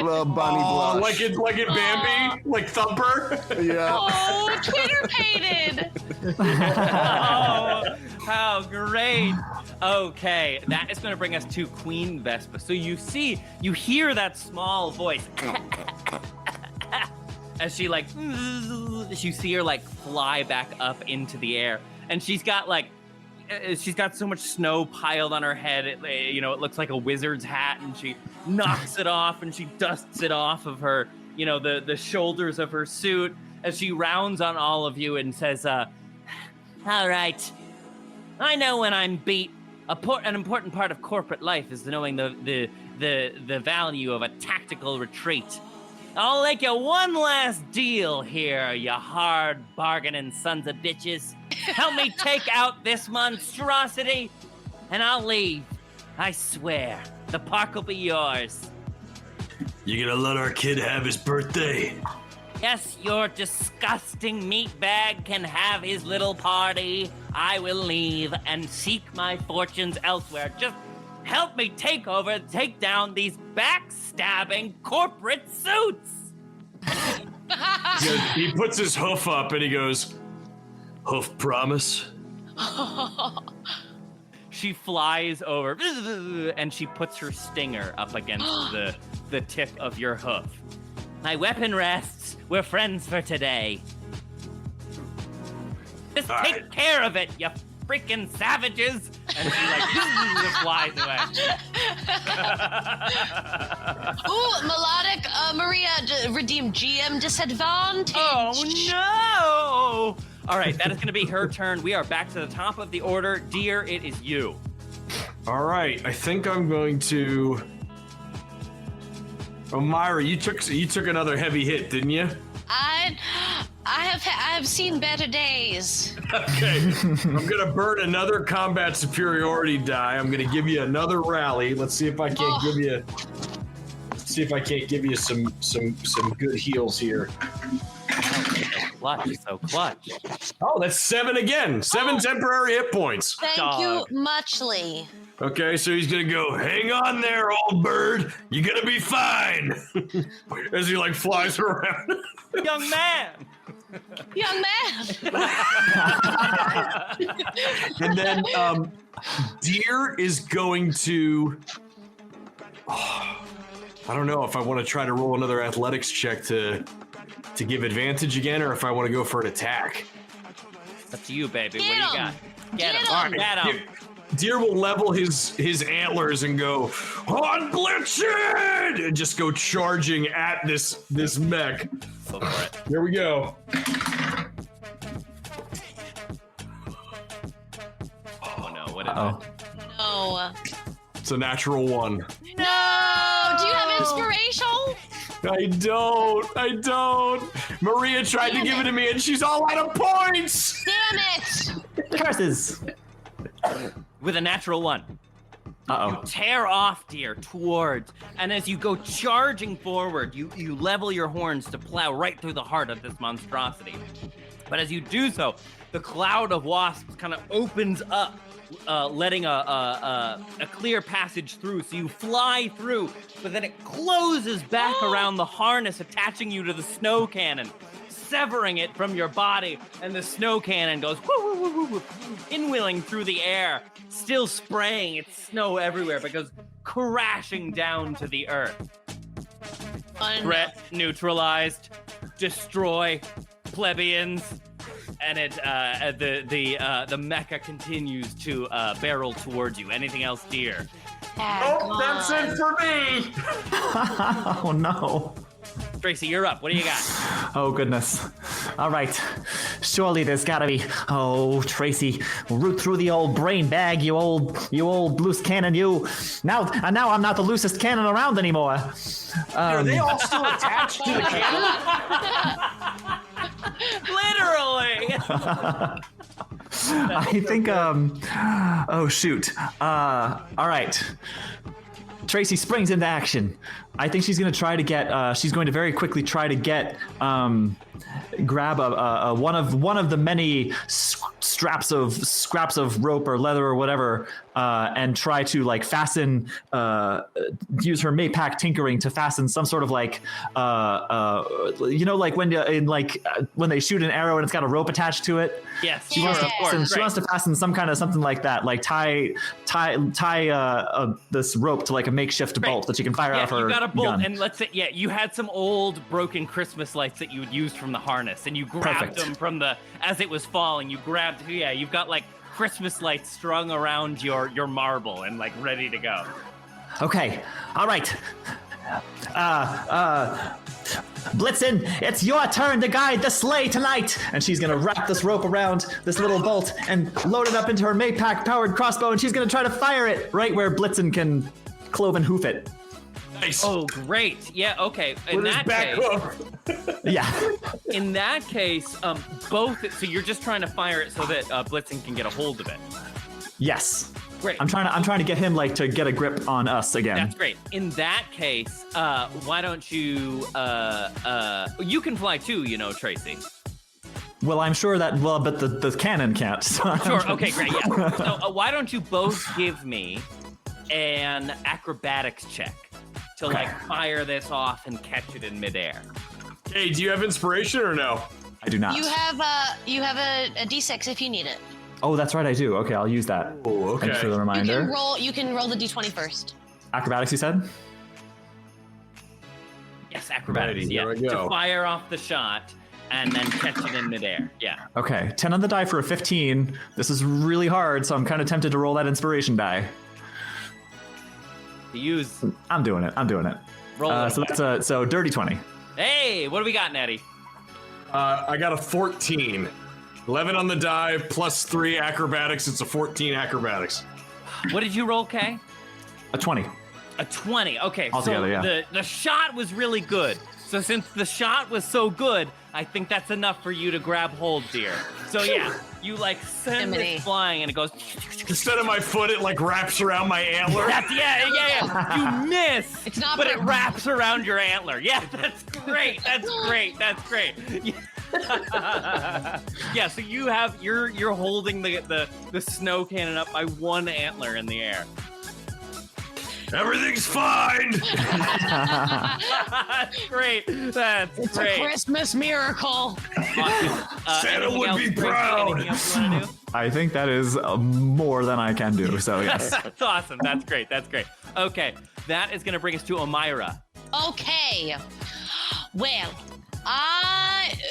little bunny Oh, blush. like it Bambi? Like Thumper? Yeah. Oh, Twitter painted. Oh, how great. Okay, that is going to bring us to Queen Vespa. So you hear that small voice as she like, you see her like fly back up into the air. And she's got so much snow piled on her head. It looks like a wizard's hat, and she knocks it off and she dusts it off of her, the shoulders of her suit as she rounds on all of you and says, all right, I know when I'm beat. An important part of corporate life is knowing the value of a tactical retreat. I'll make you one last deal here, you hard bargaining sons of bitches. Help me take out this monstrosity, and I'll leave. I swear, the park will be yours. You gonna let our kid have his birthday? Yes, your disgusting meatbag can have his little party. I will leave and seek my fortunes elsewhere. Just help me take down these backstabbing corporate suits. He puts his hoof up and he goes, Hoof promise? She flies over and she puts her stinger up against the tip of your hoof. My weapon rests. We're friends for today. Just take care of it, you freaking savages! And she like flies away. Ooh, melodic Maria redeemed GM disadvantage. Oh no! All right, that is going to be her turn. We are back to the top of the order. Deer, it is you. all right, I think I'm going to... Omirah, you took another heavy hit, didn't you? I I have seen better days. Okay, I'm gonna burn another combat superiority die. I'm gonna give you another rally. Let's see if I can't give you. See if I can't give you some good heals here. Clutch, so clutch. Oh, that's 7 again. 7 temporary hit points. Thank you muchly. Okay, so he's gonna go, hang on there, old bird. You're gonna be fine. As he like flies around. Young man. Young man. And then Deer is going to. I don't know if I want to try to roll another athletics check to give advantage again, or if I want to go for an attack. It's up to you, baby. Get what do you him. got? Get him. All right, Get him. Deer will level his antlers and go on Blitzen, and just go charging at this mech. Go for it. Here we go. Oh no, what is it? No. It's a natural 1. No. Do you have inspiration? I don't. Maria tried to give it to me and she's all out of points. Damn it. Curses. With a natural 1. Uh-oh. You tear off, Deer, towards, and as you go charging forward, you level your horns to plow right through the heart of this monstrosity. But as you do so, the cloud of wasps kind of opens up, letting a clear passage through. So you fly through, but then it closes back around the harness, attaching you to the snow cannon, severing it from your body, and the snow cannon goes whoo, whoo, whoo, whoo, pinwheeling through the air, still spraying its snow everywhere, but goes crashing down to the earth. Threat neutralized. Destroy, plebeians. And the mecha continues to barrel towards you. Anything else, Deer? Oh, that's it for me. Oh no. Tracy, you're up. What do you got? Oh goodness. All right. Surely there's gotta be. Oh, Tracy, root through the old brain bag, you old loose cannon, you. Now I'm not the loosest cannon around anymore. Are they all still attached to the cannon? Literally. I think. Oh shoot. All right. Tracy springs into action. I think she's going to try to get. She's going to very quickly try to get. Grab a one of the many scraps of rope or leather or whatever, and try to like fasten. Use her Maypack tinkering to fasten some sort of like, like when they shoot an arrow and it's got a rope attached to it. Yes, She wants to fasten some kind of something like that, like tie this rope to like a makeshift bolt that you can fire out of her you got a bolt, gun. and let's say, you had some old broken Christmas lights that you would use from the harness, and you grabbed them from as it was falling. You grabbed, you've got like Christmas lights strung around your marble and like ready to go. Okay, all right. Blitzen, it's your turn to guide the sleigh tonight. And she's gonna wrap this rope around this little bolt and load it up into her Maypack powered crossbow, and she's gonna try to fire it right where Blitzen can cloven hoof it. Nice. Oh, great. Yeah, okay. In that case, Yeah. in that case, both. So you're just trying to fire it so that Blitzen can get a hold of it. Yes. Great. I'm trying to get him like to get a grip on us again. That's great. In that case, why don't you? You can fly too, Tracy. Well, I'm sure that. Well, but the cannon can't. So Sure. Okay. Great. Yeah. So why don't you both give me an acrobatics check to like fire this off and catch it in midair? Hey, do you have inspiration or no? I do not. You have a D6 if you need it. Oh, that's right. I do. Okay, I'll use that. Oh, okay. Thanks for the reminder. You can roll the D20 first. Acrobatics, you said? Yes, acrobatics. There we Yeah. go. To fire off the shot and then catch it in midair. Yeah. Okay, 10 on the die for a 15. This is really hard, so I'm kind of tempted to roll that inspiration die. To use. I'm doing it. Roll it. So that's so dirty 20. Hey, what do we got, Natty? I got a 14. 11 on the die, plus 3 acrobatics. It's a 14 acrobatics. What did you roll, Kay? A 20. A 20. Okay, Altogether, so yeah. the shot was really good. So since the shot was so good, I think that's enough for you to grab hold, dear. So yeah, you like send Jiminy. it flying and it goes. Instead of my foot, it like wraps around my antler. That's yeah. You miss. It's not but very- it wraps around your antler. Yeah, that's great. That's great. Yeah, so you're holding the snow cannon up by one antler in the air. Everything's fine. That's great. That's It's great. a Christmas miracle. Awesome. Santa Anything would else, be Tracy? proud. Anything else you want to do? I think that is more than I can do. So yes. That's awesome. That's great. Okay, that is going to bring us to Omirah. Okay. Well,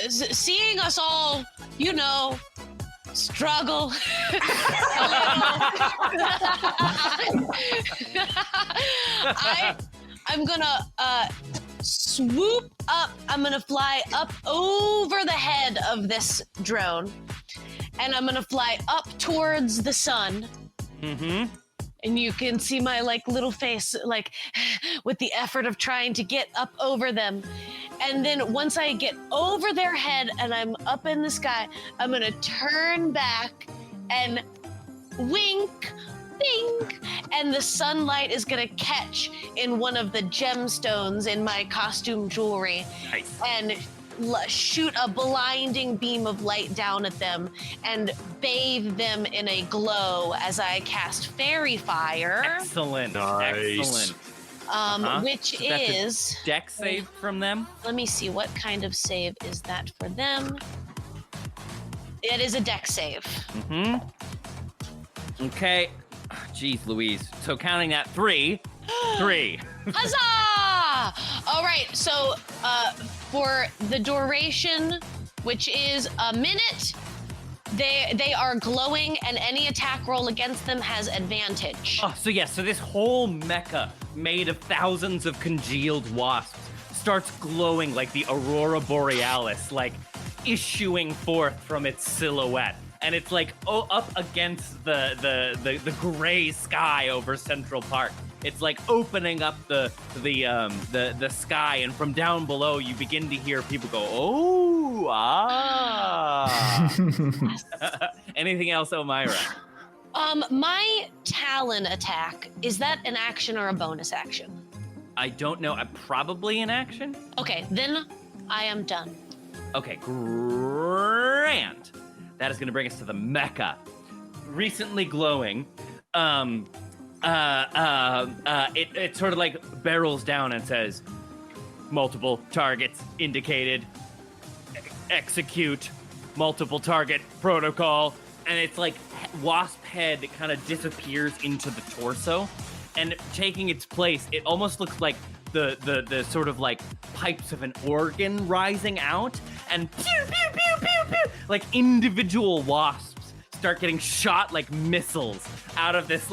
seeing us all, struggle. I'm gonna swoop up. I'm gonna fly up over the head of this drone, and I'm gonna fly up towards the sun. Mm-hmm. And you can see my little face, with the effort of trying to get up over them. And then once I get over their head and I'm up in the sky, I'm gonna turn back and wink, bing, and the sunlight is gonna catch in one of the gemstones in my costume jewelry. Nice. And shoot a blinding beam of light down at them and bathe them in a glow as I cast fairy fire, Excellent. Nice. Excellent. which So that's a is, deck save from them. let me see, what kind of save is that for them? It is a deck save. Mm-hmm. Okay. Jeez Louise. So counting that 3. Huzzah! All right, so for the duration, which is a minute, they are glowing, and any attack roll against them has advantage. Oh, so this whole mecha made of thousands of congealed wasps starts glowing like the Aurora Borealis, like issuing forth from its silhouette. And it's up against the gray sky over Central Park. It's like opening up the sky, and from down below you begin to hear people go, "Oh, ah." Anything else, Omirah? My Talon attack, is that an action or a bonus action? I don't know. Probably an action. Okay, then I am done. Okay, grand. That is going to bring us to the mecha. Recently glowing. It sort of barrels down and says, multiple targets indicated, execute, multiple target protocol. And it's wasp head kind of disappears into the torso, and taking its place, it almost looks like the sort of pipes of an organ rising out, and pew, pew, pew, pew, pew, individual wasps start getting shot like missiles out of this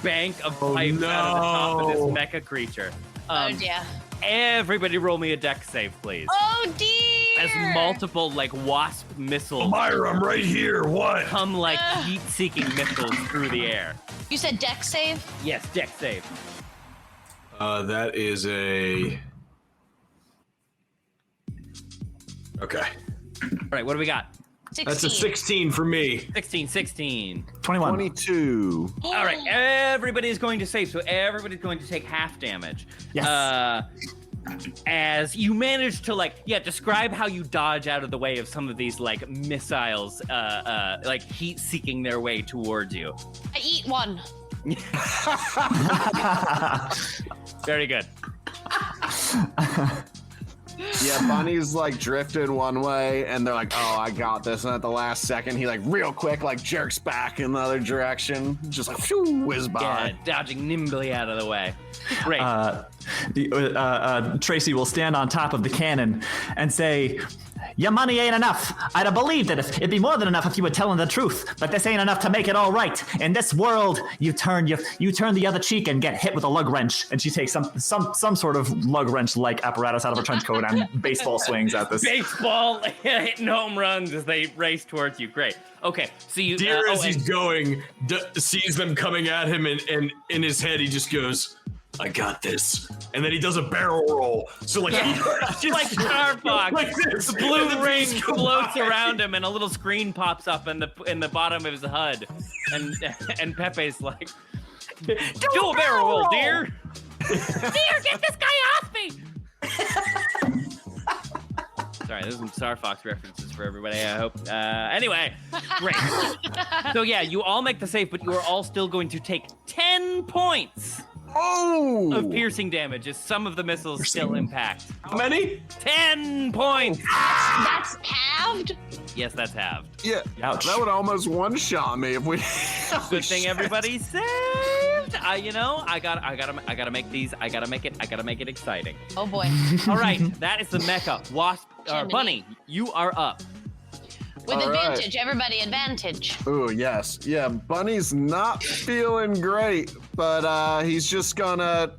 bank of pipes out of the top of this mecha creature. Oh dear. Everybody roll me a deck save, please. Oh dear! As multiple wasp missiles Omirah, I'm right here. What? come heat-seeking missiles through the air. You said deck save? Yes, deck save. That is a. Okay. All right, what do we got? 16. That's a 16 for me. 16. 21. 22. All right, everybody's going to save, so everybody's going to take half damage. Yes. As you manage to describe how you dodge out of the way of some of these missiles, heat-seeking their way towards you. I eat one. Very good. Yeah, Bunny's drifted one way, and they're like, "Oh, I got this." And at the last second, he real quick jerks back in the other direction, just phew, whiz by. Yeah, dodging nimbly out of the way. Great. Tracy will stand on top of the cannon and say, "Your money ain't enough. I'd have believed it. It'd be more than enough if you were telling the truth. But this ain't enough to make it all right. In this world, you turn the other cheek and get hit with a lug wrench." And she takes some sort of lug wrench like apparatus out of her trench coat and baseball swings at this. Baseball hitting home runs as they race towards you. Great. Okay, so you. Deer, as he's going, sees them coming at him, and in his head, he just goes, I got this. And then he does a barrel roll. So like, Just like Star Fox, like this. the blue And the ring bees go floats by. around him, and a little screen pops up in the bottom of his HUD, and Pepe's like, "Do a barrel roll, dear." Dear, get this guy off me! Sorry, there's some Star Fox references for everybody, I hope. Anyway, great. So yeah, you all make the save, but you are all still going to take 10 points of piercing damage as some of the missiles still impact. How many? 10 points! That's halved? Yes, that's halved. Yeah, Ouch. that would almost one-shot me if we. Good thing everybody saved. I gotta make these. I gotta make it exciting. Oh boy. All right, that is the mecha. Wasp, Jiminy. Bunny, you are up. With All right. advantage, everybody advantage. Ooh, yes. Yeah, Bunny's not feeling great, but he's just gonna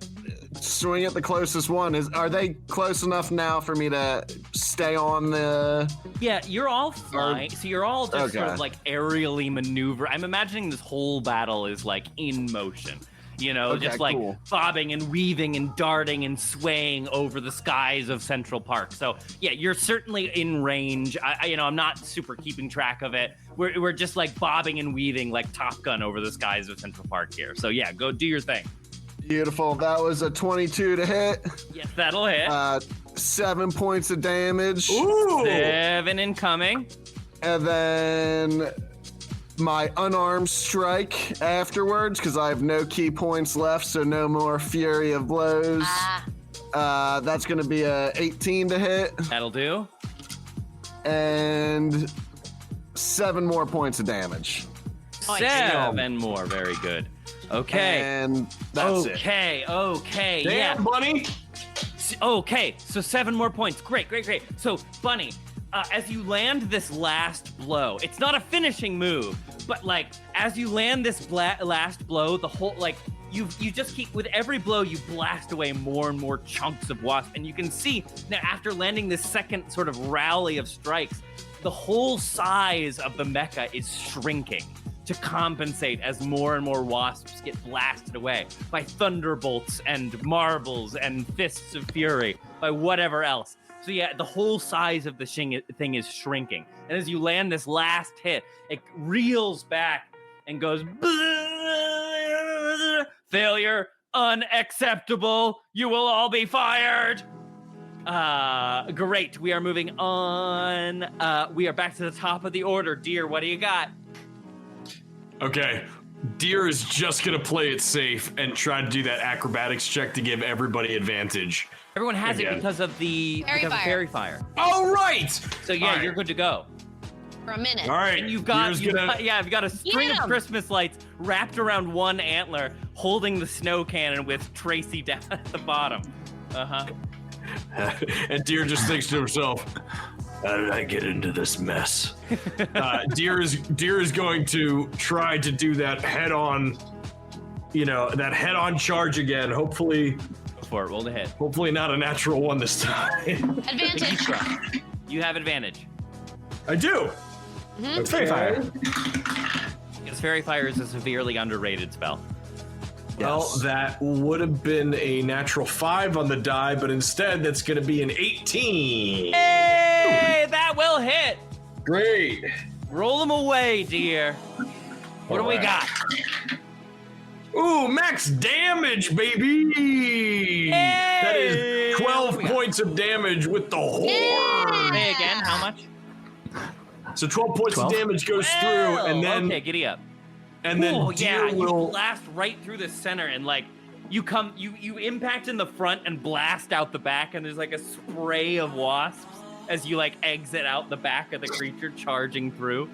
swing at the closest one. Are they close enough now for me to stay on the... Yeah, you're all flying, so you're all just sort Okay. of like aerially maneuver. I'm imagining this whole battle is like in motion. You know, Okay, just like cool. bobbing and weaving and darting and swaying over the skies of Central Park. So yeah, you're certainly in range. I'm not super keeping track of it. We're just like bobbing and weaving like Top Gun over the skies of Central Park here. So yeah, go do your thing. Beautiful. That was a 22 to hit. Yes, that'll hit. 7 points of damage. Ooh! 7 incoming. And then my unarmed strike afterwards, because I have no key points left, so no more fury of blows. That's going to be a 18 to hit. That'll do. And 7 more points of damage. 7 more. Very good. Okay. And that's it. Okay. Damn, Yeah. Bunny! Okay, so 7 more points. Great. So, Bunny, as you land this last blow, it's not a finishing move, but like as you land this last blow, the whole like you just keep with every blow you blast away more and more chunks of wasp, and you can see now after landing this second sort of rally of strikes, the whole size of the mecha is shrinking to compensate as more and more wasps get blasted away by thunderbolts and marbles and fists of fury, by whatever else. So yeah, the whole size of the thing is shrinking. And as you land this last hit, it reels back and goes, failure, unacceptable, you will all be fired. Great, we are moving on. We are back to the top of the order. Dear, what do you got? Okay. Deer is just gonna play it safe and try to do that acrobatics check to give everybody advantage. Everyone has it Again. because of the fairy fire. All right! So yeah, All right. you're good to go. For a minute. All right. And you've Deer's got a string of Get 'em. Christmas lights wrapped around one antler, holding the snow cannon with Tracy down at the bottom. And Deer just thinks to himself, how did I get into this mess? Deer is going to try to do that head-on, charge again. Hopefully Go for it. Roll the hit. Hopefully not a natural one this time. Advantage. You have advantage. I do. It's Fairy Fire. Because Fairy Fire is a severely underrated spell. Well, that would have been a natural 5 on the die, but instead that's going to be an 18. Hey, that will hit. Great. Roll them away, dear. What do we got? Ooh, max damage, baby! That is 12 points of damage with the horn. Say again, how much? So 12 points of damage goes through, and then Okay, giddy up. and then Oh Deer yeah, you will. blast right through the center, and like you impact in the front and blast out the back, and there's like a spray of wasps as you like exit out the back of the creature, charging through.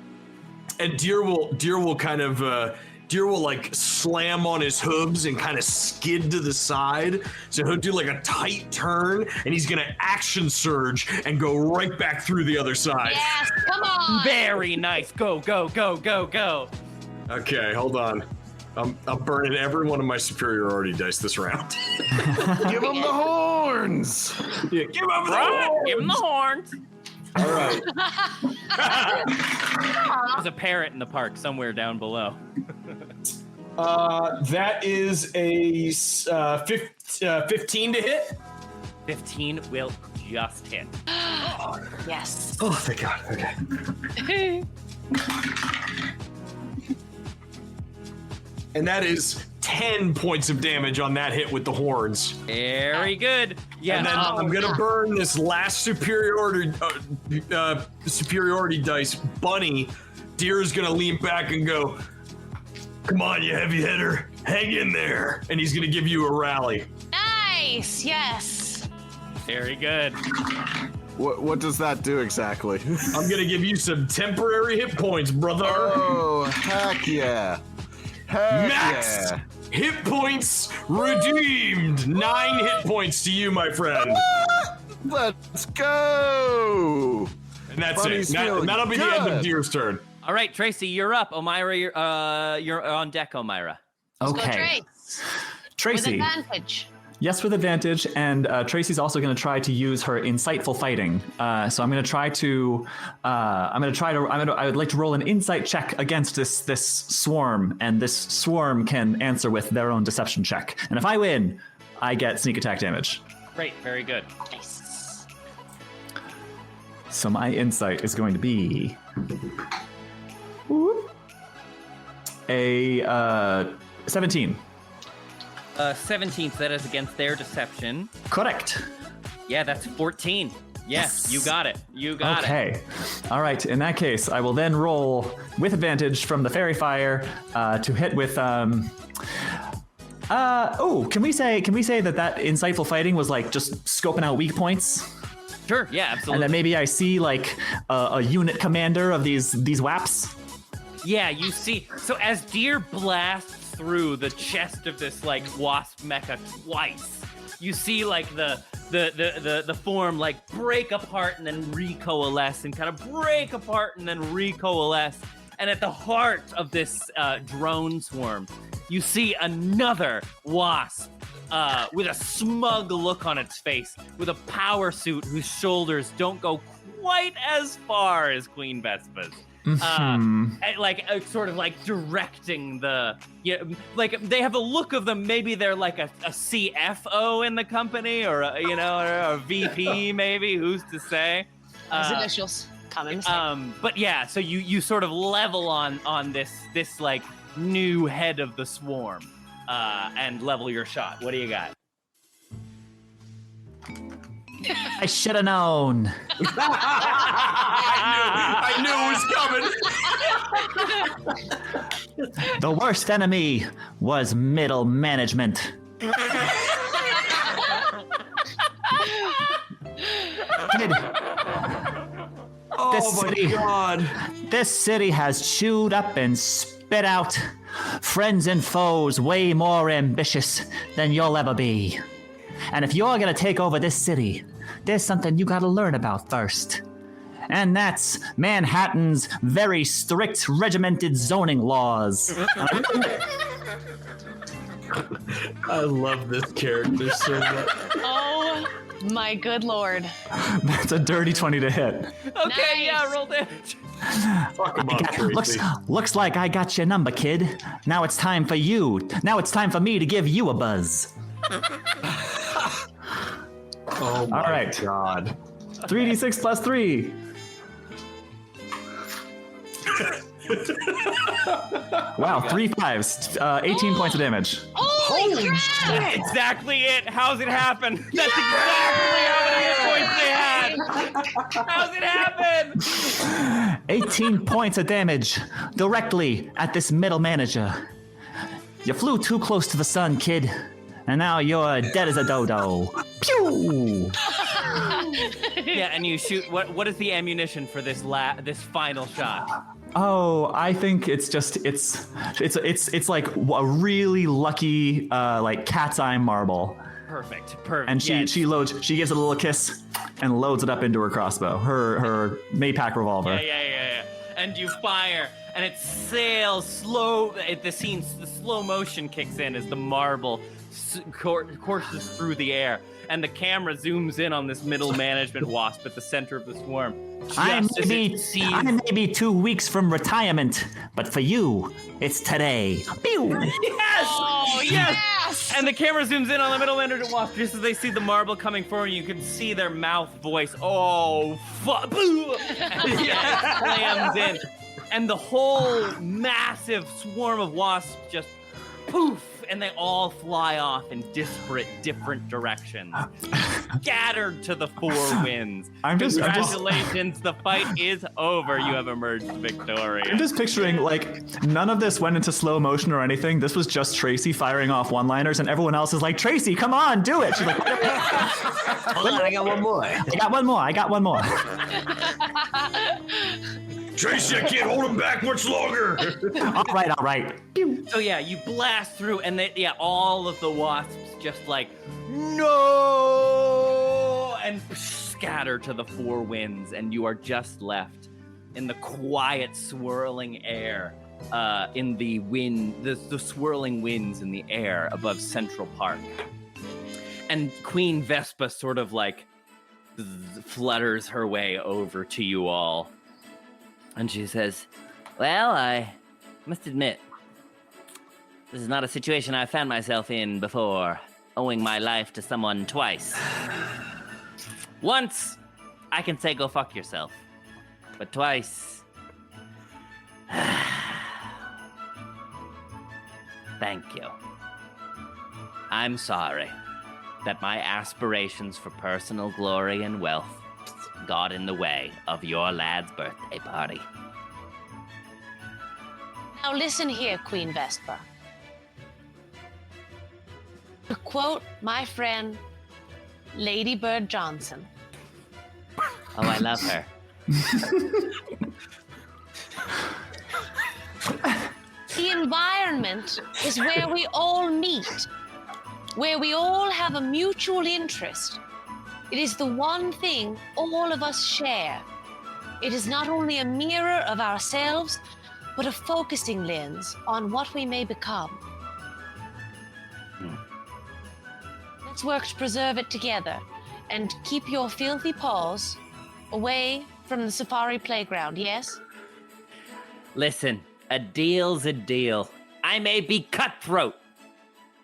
And Deer will kind of Deer will like slam on his hooves and kind of skid to the side. So he'll do like a tight turn, and he's gonna action surge and go right back through the other side. Yes, come on. Very nice. Go, go, go, go, go. Okay, hold on. I'm burning every one of my superiority dice this round. Give him the horns. Yeah, give him the Right, horns! give him the horns. All right. There's a parrot in the park somewhere down below. That is a 15 to hit. 15 will just hit. Yes. Oh, thank God. Okay. And that is 10 points of damage on that hit with the horns. Very good. Yeah. And then I'm gonna burn this last superiority dice. Bunny, Deer is gonna lean back and go, "Come on, you heavy hitter, hang in there." And he's gonna give you a rally. Nice. Yes. Very good. What does that do exactly? I'm gonna give you some temporary hit points, brother. Oh, heck yeah. Heck Max yeah. hit points redeemed. 9 hit points to you, my friend. Let's go. And that's Bunny's it. feeling That'll be the end of good. Deer's turn. All right, Tracy, you're up. Omirah, you're on deck, Omirah. Let's go, Okay. Trace. With Tracy. advantage. Yes, with advantage, and Tracy's also going to try to use her insightful fighting. So I'm going to try to. I would like to roll an insight check against this swarm, and this swarm can answer with their own deception check. And if I win, I get sneak attack damage. Great, very good. Nice. So my insight is going to be a 17. 17th, that is against their deception. Correct. Yeah, that's 14. Yes, you got it. You got it. Okay. All right. In that case, I will then roll with advantage from the fairy fire to hit with. Can we say that insightful fighting was like just scoping out weak points, Sure, yeah, absolutely. and then maybe I see like a unit commander of these WAPs. Yeah, you see. So as Deer blasts through the chest of this like wasp mecha twice, you see like the form like break apart and then recoalesce and kind of break apart and then recoalesce. And at the heart of this drone swarm, you see another wasp with a smug look on its face, with a power suit whose shoulders don't go quite as far as Queen Vespa's. Sort of like directing the, like they have a look of them. Maybe they're like a CFO in the company, or or a VP, maybe. Who's to say? His initials. Common mistake. But yeah, so you sort of level on this like new head of the swarm, and level your shot. What do you got? I should have known. I knew it was coming. The worst enemy was middle management. Kid, Oh my God. This city has chewed up and spit out friends and foes way more ambitious than you'll ever be. And if you're gonna take over this city, there's something you gotta learn about first. And that's Manhattan's very strict regimented zoning laws. I love this character so much. Oh my good lord. That's a dirty 20 to hit. Okay, Nice. yeah, roll damage. Fuck him up, Tracy. Looks like I got your number, kid. Now it's time for you. Now it's time for me to give you a buzz. Oh my All right. God. 3d6 plus 3. Wow, 3 5s. 18 points of damage. Holy crap! That's exactly it. How's it happen? That's exactly how many hit points they had. How's it happen? 18 points of damage directly at this middle manager. You flew too close to the sun, kid, and now you're dead as a dodo. Pew! Yeah, and you shoot. What is the ammunition for this final shot? Oh, I think it's like a really lucky like cat's eye marble. Perfect. And she gives it a little kiss and loads it up into her crossbow, her Maypack revolver. Yeah. and you fire, and it sails slow. The slow motion kicks in as the marble courses through the air, and the camera zooms in on this middle management wasp at the center of the swarm. I may be 2 weeks from retirement, but for you, it's today. Pew! Yes! Oh, yes! And the camera zooms in on the middle management wasp just as they see the marble coming forward. You can see their mouth voice. Oh, fuck! And it slams in, and the whole massive swarm of wasps just poof, and they all fly off in disparate, different directions, scattered to the four winds. Congratulations, the fight is over. You have emerged victorious. I'm just picturing, like, none of this went into slow motion or anything. This was just Tracy firing off one-liners, and everyone else is like, Tracy, come on, do it. She's like, Hold on, I got one more. I got one more. Tracy, I can't hold him back much longer. All right. So yeah, you blast through, and all of the wasps just like, no, and scatter to the four winds, and you are just left in the quiet, swirling air, in the wind, the swirling winds in the air above Central Park. And Queen Vespa sort of like flutters her way over to you all. And she says, well, I must admit, this is not a situation I found myself in before, owing my life to someone twice. Once, I can say go fuck yourself. But twice... Thank you. I'm sorry that my aspirations for personal glory and wealth got in the way of your lad's birthday party. Now listen here, Queen Vespa. To quote my friend, Lady Bird Johnson. Oh, I love her. The environment is where we all meet, where we all have a mutual interest. It is the one thing all of us share. It is not only a mirror of ourselves, but a focusing lens on what we may become. Let's work to preserve it together and keep your filthy paws away from the safari playground, yes? Listen, a deal's a deal. I may be cutthroat,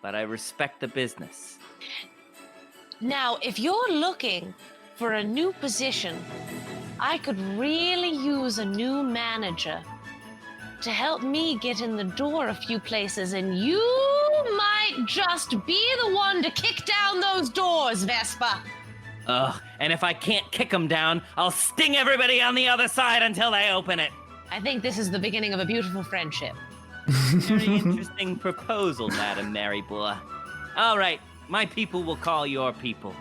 but I respect the business. Now, if you're looking for a new position, I could really use a new manager to help me get in the door a few places, and you might just be the one to kick down those doors, Vespa. Ugh, and if I can't kick them down, I'll sting everybody on the other side until they open it. I think this is the beginning of a beautiful friendship. Very interesting proposal, Madam Merryboar. All right, my people will call your people.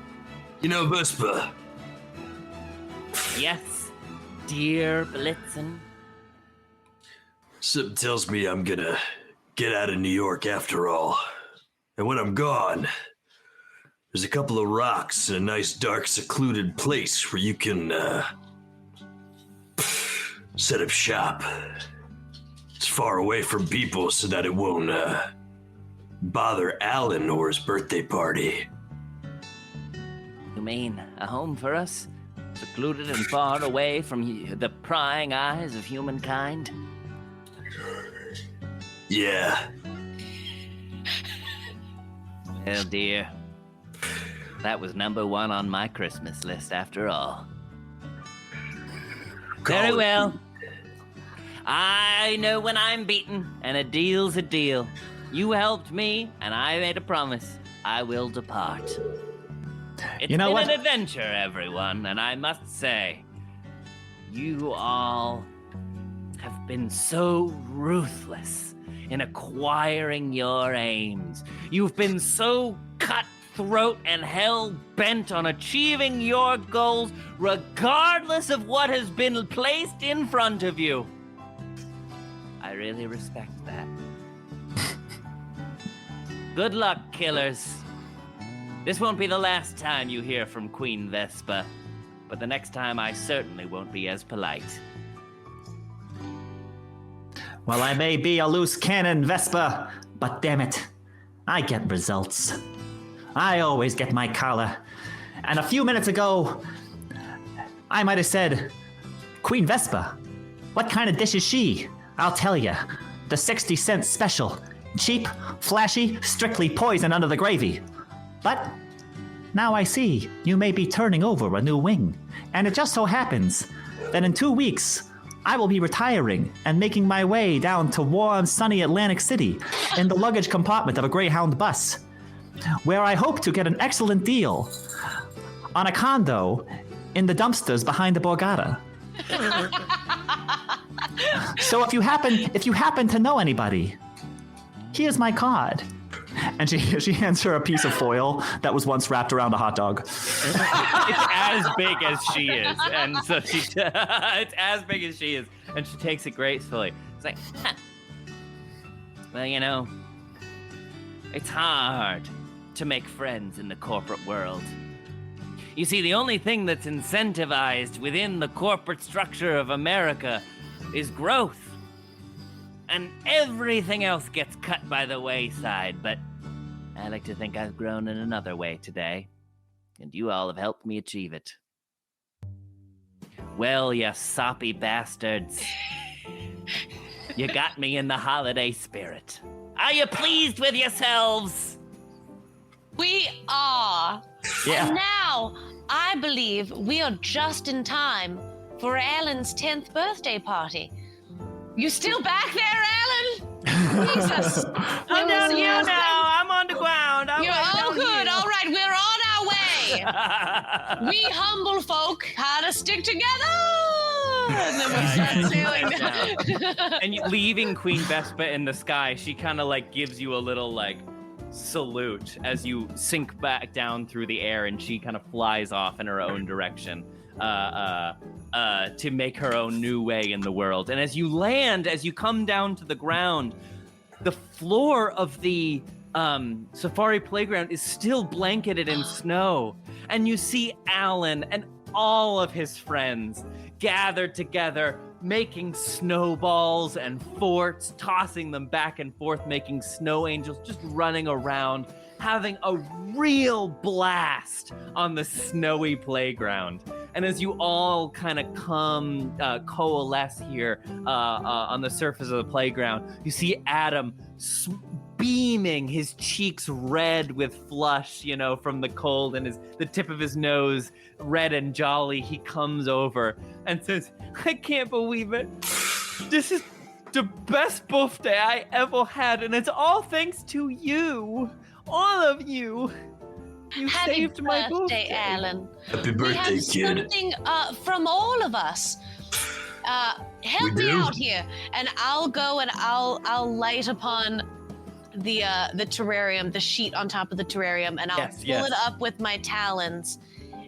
You know, Vespa, Yes, dear Blitzen. something tells me I'm gonna get out of New York after all. And when I'm gone, there's a couple of rocks in a nice, dark, secluded place where you can set up shop. It's far away from people so that it won't bother Alan or his birthday party. You mean a home for us? Secluded and far away from the prying eyes of humankind? Yeah. Well, dear, that was number one on my Christmas list after all. Very well. I know when I'm beaten, and a deal's a deal. You helped me, and I made a promise. I will depart. It's been an adventure, everyone, and I must say, you all have been so ruthless in acquiring your aims. You've been so cutthroat and hell-bent on achieving your goals, regardless of what has been placed in front of you. I really respect that. Good luck, killers. This won't be the last time you hear from Queen Vespa, but the next time I certainly won't be as polite. Well, I may be a loose cannon, Vespa, but damn it, I get results. I always get my collar. And a few minutes ago, I might have said, Queen Vespa, what kind of dish is she? I'll tell you, the 60-cent special. Cheap, flashy, strictly poison under the gravy. But now I see you may be turning over a new wing. And it just so happens that in 2 weeks, I will be retiring and making my way down to warm, sunny Atlantic City in the luggage compartment of a Greyhound bus, where I hope to get an excellent deal on a condo in the dumpsters behind the Borgata. So if you happen to know anybody, here's my card. And she hands her a piece of foil that was once wrapped around a hot dog. It's as big as she is, and so it's as big as she is, and she takes it gracefully. It's like, well, you know, it's hard to make friends in the corporate world. You see, the only thing that's incentivized within the corporate structure of America is growth. And everything else gets cut by the wayside, but I like to think I've grown in another way today, and you all have helped me achieve it. Well, you soppy bastards. You got me in the holiday spirit. Are you pleased with yourselves? We are. Yeah. And now, I believe we are just in time for Alan's 10th birthday party. You still back there, Alan? Jesus. I'm down here now. I'm on the ground. You're all good. All right, we're on our way. We humble folk had to stick together. And then we start sailing down. And leaving Queen Vespa in the sky, she kind of like gives you a little like salute as you sink back down through the air, and she kind of flies off in her own direction. To make her own new way in the world. And as you land, as you come down to the ground, the floor of the safari playground is still blanketed in snow. And you see Alan and all of his friends gathered together, making snowballs and forts, tossing them back and forth, making snow angels, just running around, having a real blast on the snowy playground. And as you all kind of come coalesce here on the surface of the playground, you see Adam beaming, his cheeks red with flush, you know, from the cold, and the tip of his nose red and jolly. He comes over and says, I can't believe it. This is the best birthday I ever had, and it's all thanks to you. All of you. You Happy saved my birthday, Alan. Happy birthday, we have kid. something from all of us. Help me out here, and I'll go and I'll light upon the terrarium, the sheet on top of the terrarium, and I'll pull it up with my talons,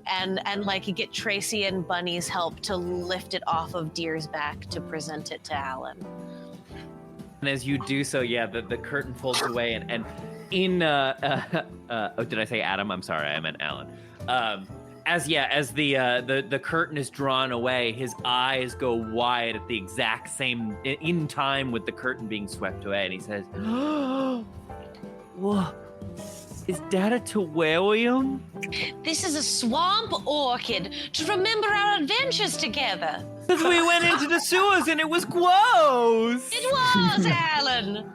and like get Tracy and Bunny's help to lift it off of Deer's back to present it to Alan. And as you do so, the curtain folds away, and in did I say Adam? I'm sorry, I meant Alan. As the curtain is drawn away, his eyes go wide at the exact same in time with the curtain being swept away, and he says, "Whoa, is that a terrarium?" This is a swamp orchid to remember our adventures together. Because we went into the sewers and it was gross. It was, Alan.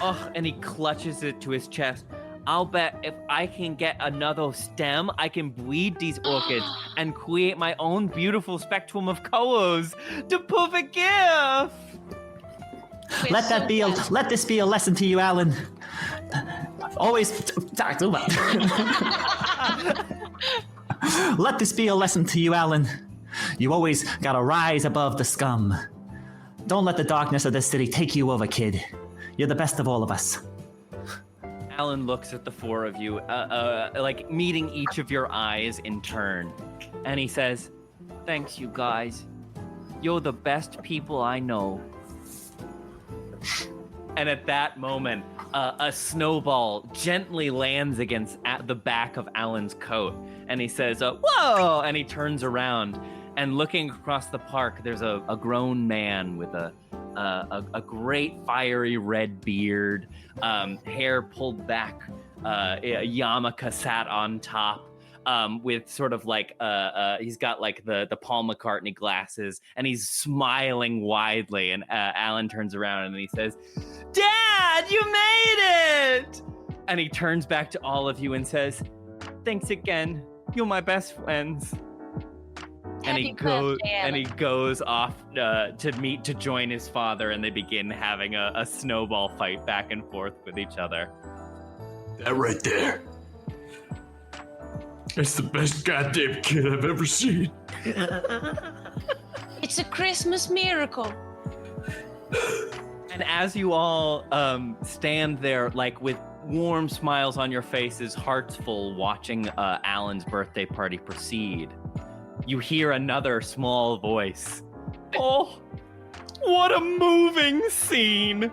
Oh, and he clutches it to his chest. I'll bet if I can get another stem, I can breed these orchids and create my own beautiful spectrum of colors. The perfect gift. Let this be a lesson to you, Alan. Always let this be a lesson to you, Alan. You always gotta rise above the scum. Don't let the darkness of this city take you over, kid. You're the best of all of us. Alan looks at the four of you, like meeting each of your eyes in turn, and he says, "Thanks, you guys. You're the best people I know." And at that moment, a snowball gently lands against the back of Alan's coat, and he says, "Whoa!" And he turns around, and looking across the park, there's a grown man with a a great fiery red beard, hair pulled back, a yarmulke sat on top, with sort of like he's got like the Paul McCartney glasses, and he's smiling widely. And Alan turns around and he says, "Dad, you made it!" And he turns back to all of you and says, "Thanks again. You're my best friends." And he goes off to join his father, and they begin having a snowball fight back and forth with each other. That right there. That's the best goddamn kid I've ever seen. It's a Christmas miracle. And as you all stand there, like with warm smiles on your faces, hearts full, watching Alan's birthday party proceed, you hear another small voice. "Oh, what a moving scene!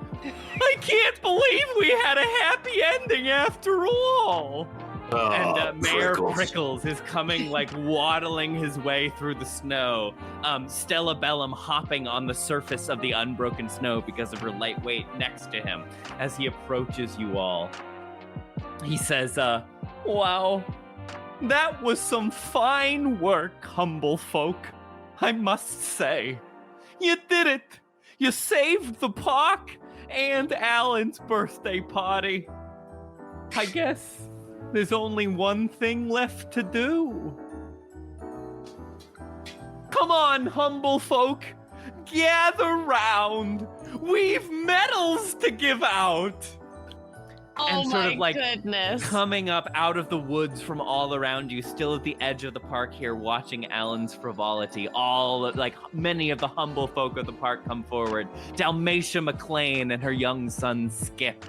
I can't believe we had a happy ending after all!" And Mayor Prickles is coming, like waddling his way through the snow. Stella Bellum hopping on the surface of the unbroken snow because of her light weight next to him as he approaches you all. He says, "Wow, that was some fine work, humble folk. I must say. You did it. You saved the park and Alan's birthday party. I guess there's only one thing left to do. Come on, humble folk. Gather round. We've medals to give out." Oh And sort my of like goodness. coming up out of the woods from all around you, still at the edge of the park here, watching Alan's frivolity. Many of the humble folk of the park come forward. Dalmatia McLean and her young son Skip.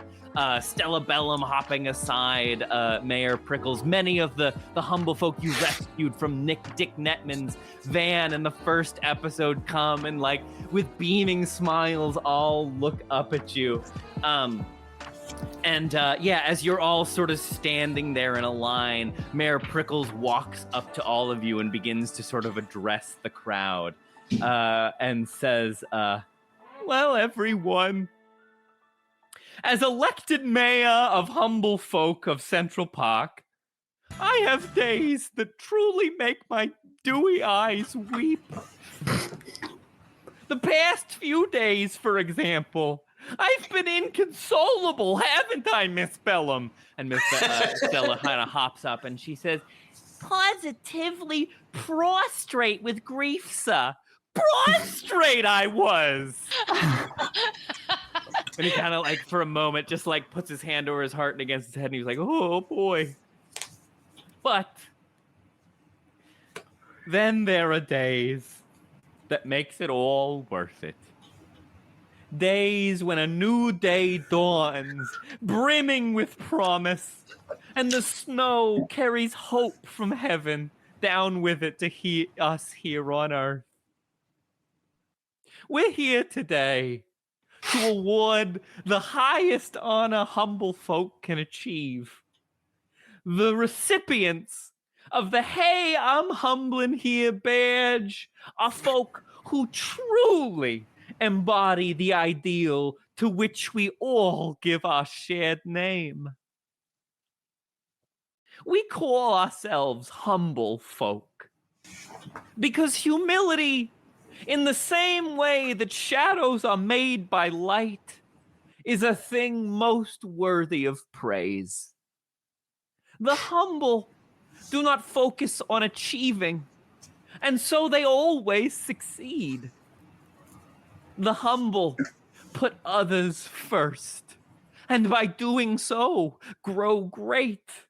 Stella Bellum hopping aside, Mayor Prickles, many of the humble folk you rescued from Dick Netman's van in the first episode come and like with beaming smiles all look up at you. As you're all sort of standing there in a line, Mayor Prickles walks up to all of you and begins to sort of address the crowd and says, "Well, everyone, as elected mayor of humble folk of Central Park, I have days that truly make my dewy eyes weep. The past few days, for example, I've been inconsolable, haven't I, Miss Bellum?" And Miss Stella kind of hops up and she says, "Positively prostrate with grief, sir. Prostrate I was." And he kind of like for a moment just like puts his hand over his heart and against his head and he's like, "Oh boy." But then there are days that makes it all worth it. Days when a new day dawns, brimming with promise, and the snow carries hope from heaven down with it to us here on earth. We're here today to award the highest honor humble folk can achieve. The recipients of the "Hey, I'm Humbling Here" badge are folk who truly embody the ideal to which we all give our shared name. We call ourselves humble folk because humility, in the same way that shadows are made by light, is a thing most worthy of praise. The humble do not focus on achieving, and so they always succeed. The humble put others first, and by doing so, grow great.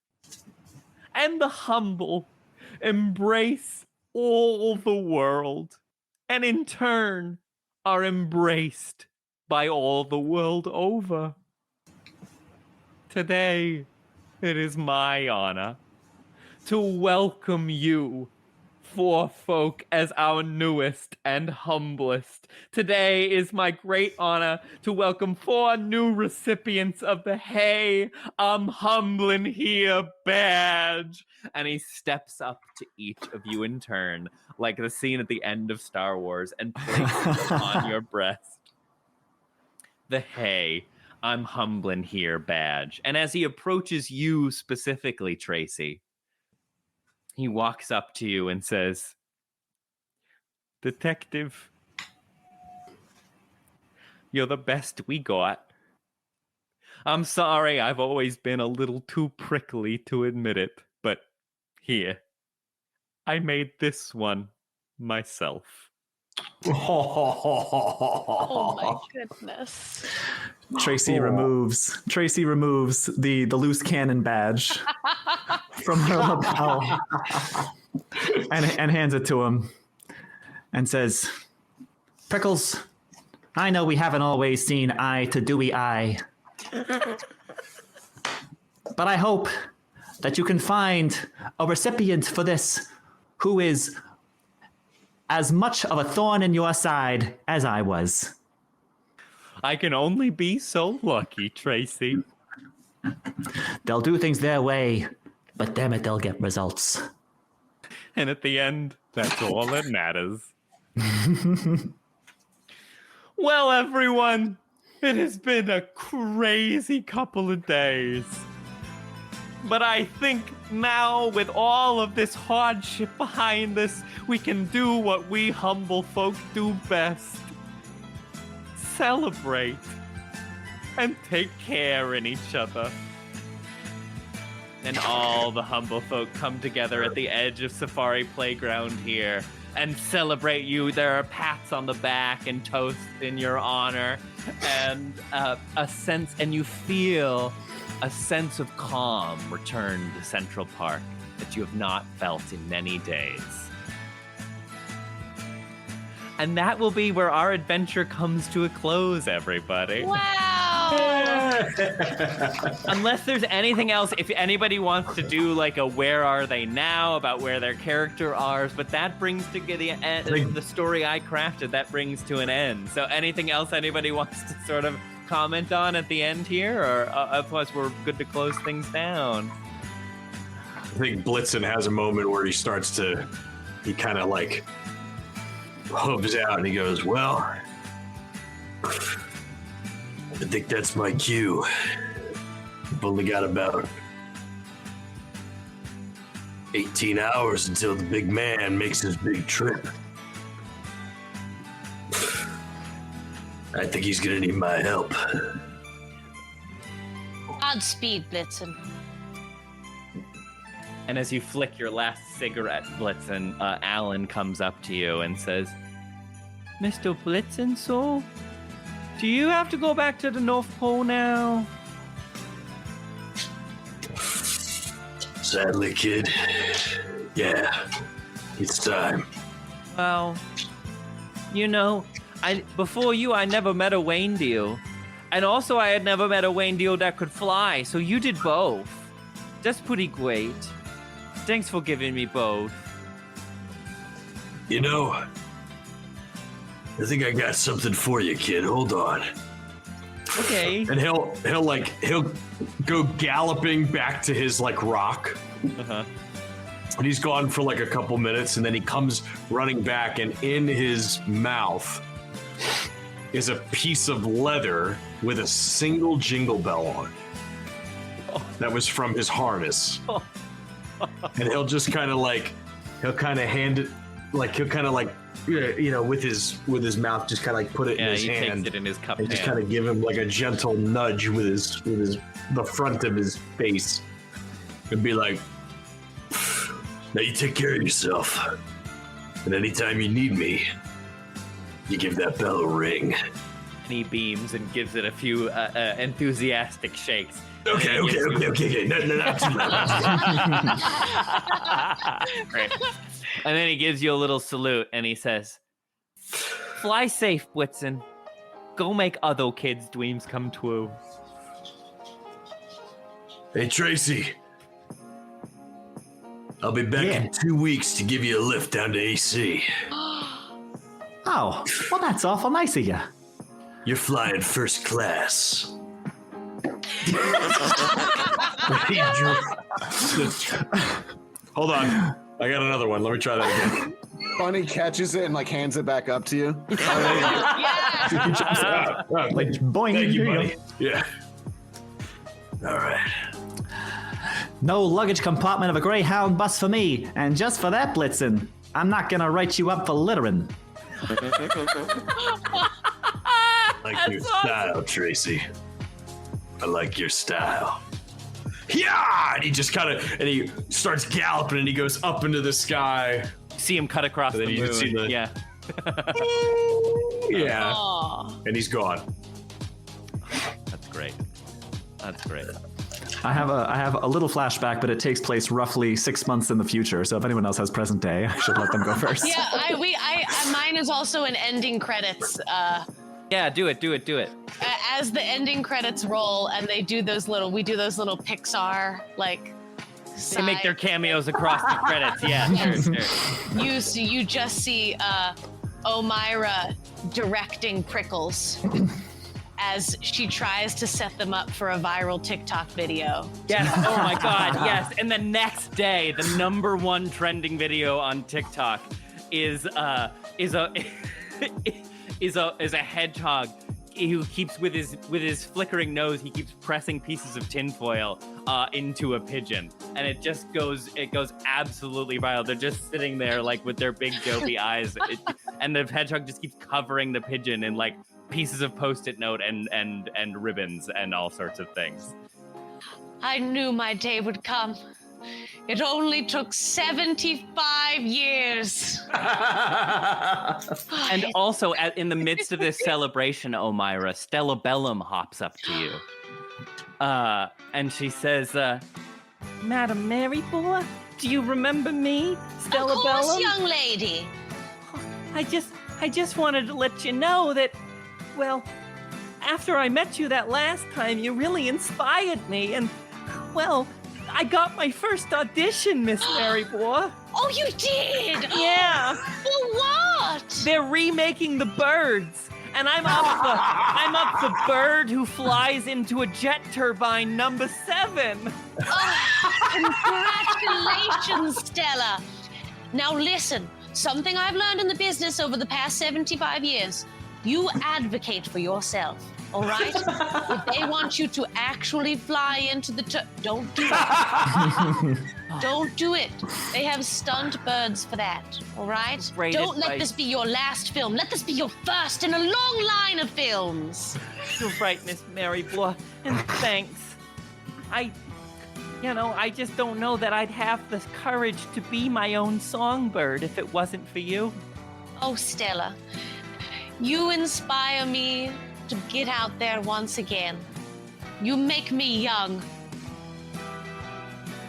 And the humble embrace all the world, and in turn are embraced by all the world over. Today, it is my honor to welcome you, four folk, as our newest and humblest. Today is my great honor to welcome 4 new recipients of the "Hey, I'm Humbling Here" badge. And he steps up to each of you in turn, like the scene at the end of Star Wars, and places it on your breast. the "Hey, I'm Humblin' here" badge. And as he approaches you specifically, Tracy, he walks up to you and says, "Detective, you're the best we got. I'm sorry I've always been a little too prickly to admit it, but here, I made this one myself." Oh my goodness. Tracy removes the loose cannon badge from her lapel and hands it to him and says, "Prickles, I know we haven't always seen eye to dewy eye, but I hope that you can find a recipient for this who is as much of a thorn in your side as I was." I can only be so lucky, Tracy. They'll do things their way, but damn it, they'll get results. And at the end, that's all that matters. Well, everyone, it has been a crazy couple of days. But I think now, with all of this hardship behind us, we can do what we humble folk do best. Celebrate and take care in each other. And all the humble folk come together at the edge of Safari Playground here and celebrate you. There are pats on the back and toasts in your honor, and a sense, and you feel a sense of calm return to Central Park that you have not felt in many days. And that will be where our adventure comes to a close, everybody. Wow! Unless there's anything else, if anybody wants to do like a "Where Are They Now" about where their character are, but that brings to the end, the story I crafted, that brings to an end. So anything else anybody wants to sort of comment on at the end here, or otherwise we're good to close things down? I think Blitzen has a moment where he kind of like hubs out and he goes, "Well, I think that's my cue. I've only got about 18 hours until the big man makes his big trip. I think he's gonna need my help." Godspeed, Blitzen. And as you flick your last cigarette, Blitzen, Alan comes up to you and says, "Mr. Blitzen, so? Do you have to go back to the North Pole now?" Sadly, kid. Yeah, it's time. Well, you know, before you, I never met a Waindeal. And also, I had never met a Waindeal that could fly, so you did both. That's pretty great. Thanks for giving me both. You know, I think I got something for you, kid. Hold on. Okay. And he'll go galloping back to his like rock. Uh-huh. And he's gone for like a couple minutes, and then he comes running back, and in his mouth is a piece of leather with a single jingle bell on it. That was from his harness. And he'll just kind of hand it, like he'll kind of like, you know, with his mouth, just kind of like put it in his hand. Yeah, he takes it in his cup and just kind of give him like a gentle nudge with the front of his face, and be like, Now you take care of yourself. And anytime you need me, you give that bell a ring. And he beams and gives it a few enthusiastic shakes. Okay. No, not too much. Right. And then he gives you a little salute and he says, "Fly safe, Blitzen. Go make other kids' dreams come true." Hey, Tracy. I'll be back in 2 weeks to give you a lift down to AC. Oh, well, that's awful nice of you. You're flying first class. hold on, I got another one. Let me try that again. Bunny catches it and like hands it back up to you. Yes! Like boing. Thank you, here buddy. go. Yeah. All right. No luggage compartment of a Greyhound bus for me. And just for that, Blitzen, I'm not gonna write you up for littering. Like your style, Tracy. I like your style. Yeah! And he just kind of, and he starts galloping and he goes up into the sky. See him cut across And the then you moon. can see the- Yeah. Yeah. Aw. And he's gone. That's great. That's great. I have a little flashback, but it takes place roughly 6 months in the future. So if anyone else has present day, I should let them go first. Yeah, mine is also an ending credits. Yeah, do it. As the ending credits roll and we do those little Pixar like. They make their cameos across the credits. Yeah, sure. You just see Omirah directing Prickles as she tries to set them up for a viral TikTok video. Yes. Oh my God. Yes. And the next day, the #1 trending video on TikTok is a hedgehog who keeps with his flickering nose. He keeps pressing pieces of tinfoil into a pigeon, and it goes absolutely viral. They're just sitting there like with their big dopey eyes, and the hedgehog just keeps covering the pigeon in like pieces of Post-it note and ribbons and all sorts of things. I knew my day would come. It only took 75 years. And also, in the midst of this celebration, Omirah, Stella Bellum hops up to you. And she says, Madam Merryboar, do you remember me, Stella Of course, Bellum? young lady. I just wanted to let you know that, well, after I met you that last time, you really inspired me, and, well, I got my first audition, Miss Merryboar. Oh, you did? Yeah. For what? They're remaking The Birds, and I'm up the bird who flies into a jet turbine #7. Congratulations, Stella. Now listen, something I've learned in the business over the past 75 years. You advocate for yourself, all right? If they want you to actually fly into the don't do it. Don't do it. They have stunt birds for that, all right? Great Don't let advice. this be your last film. Let this be your first in a long line of films. You're right, Miss Merryboar, and thanks. I just don't know that I'd have the courage to be my own songbird if it wasn't for you. Oh, Stella, you inspire me to get out there once again. You make me young.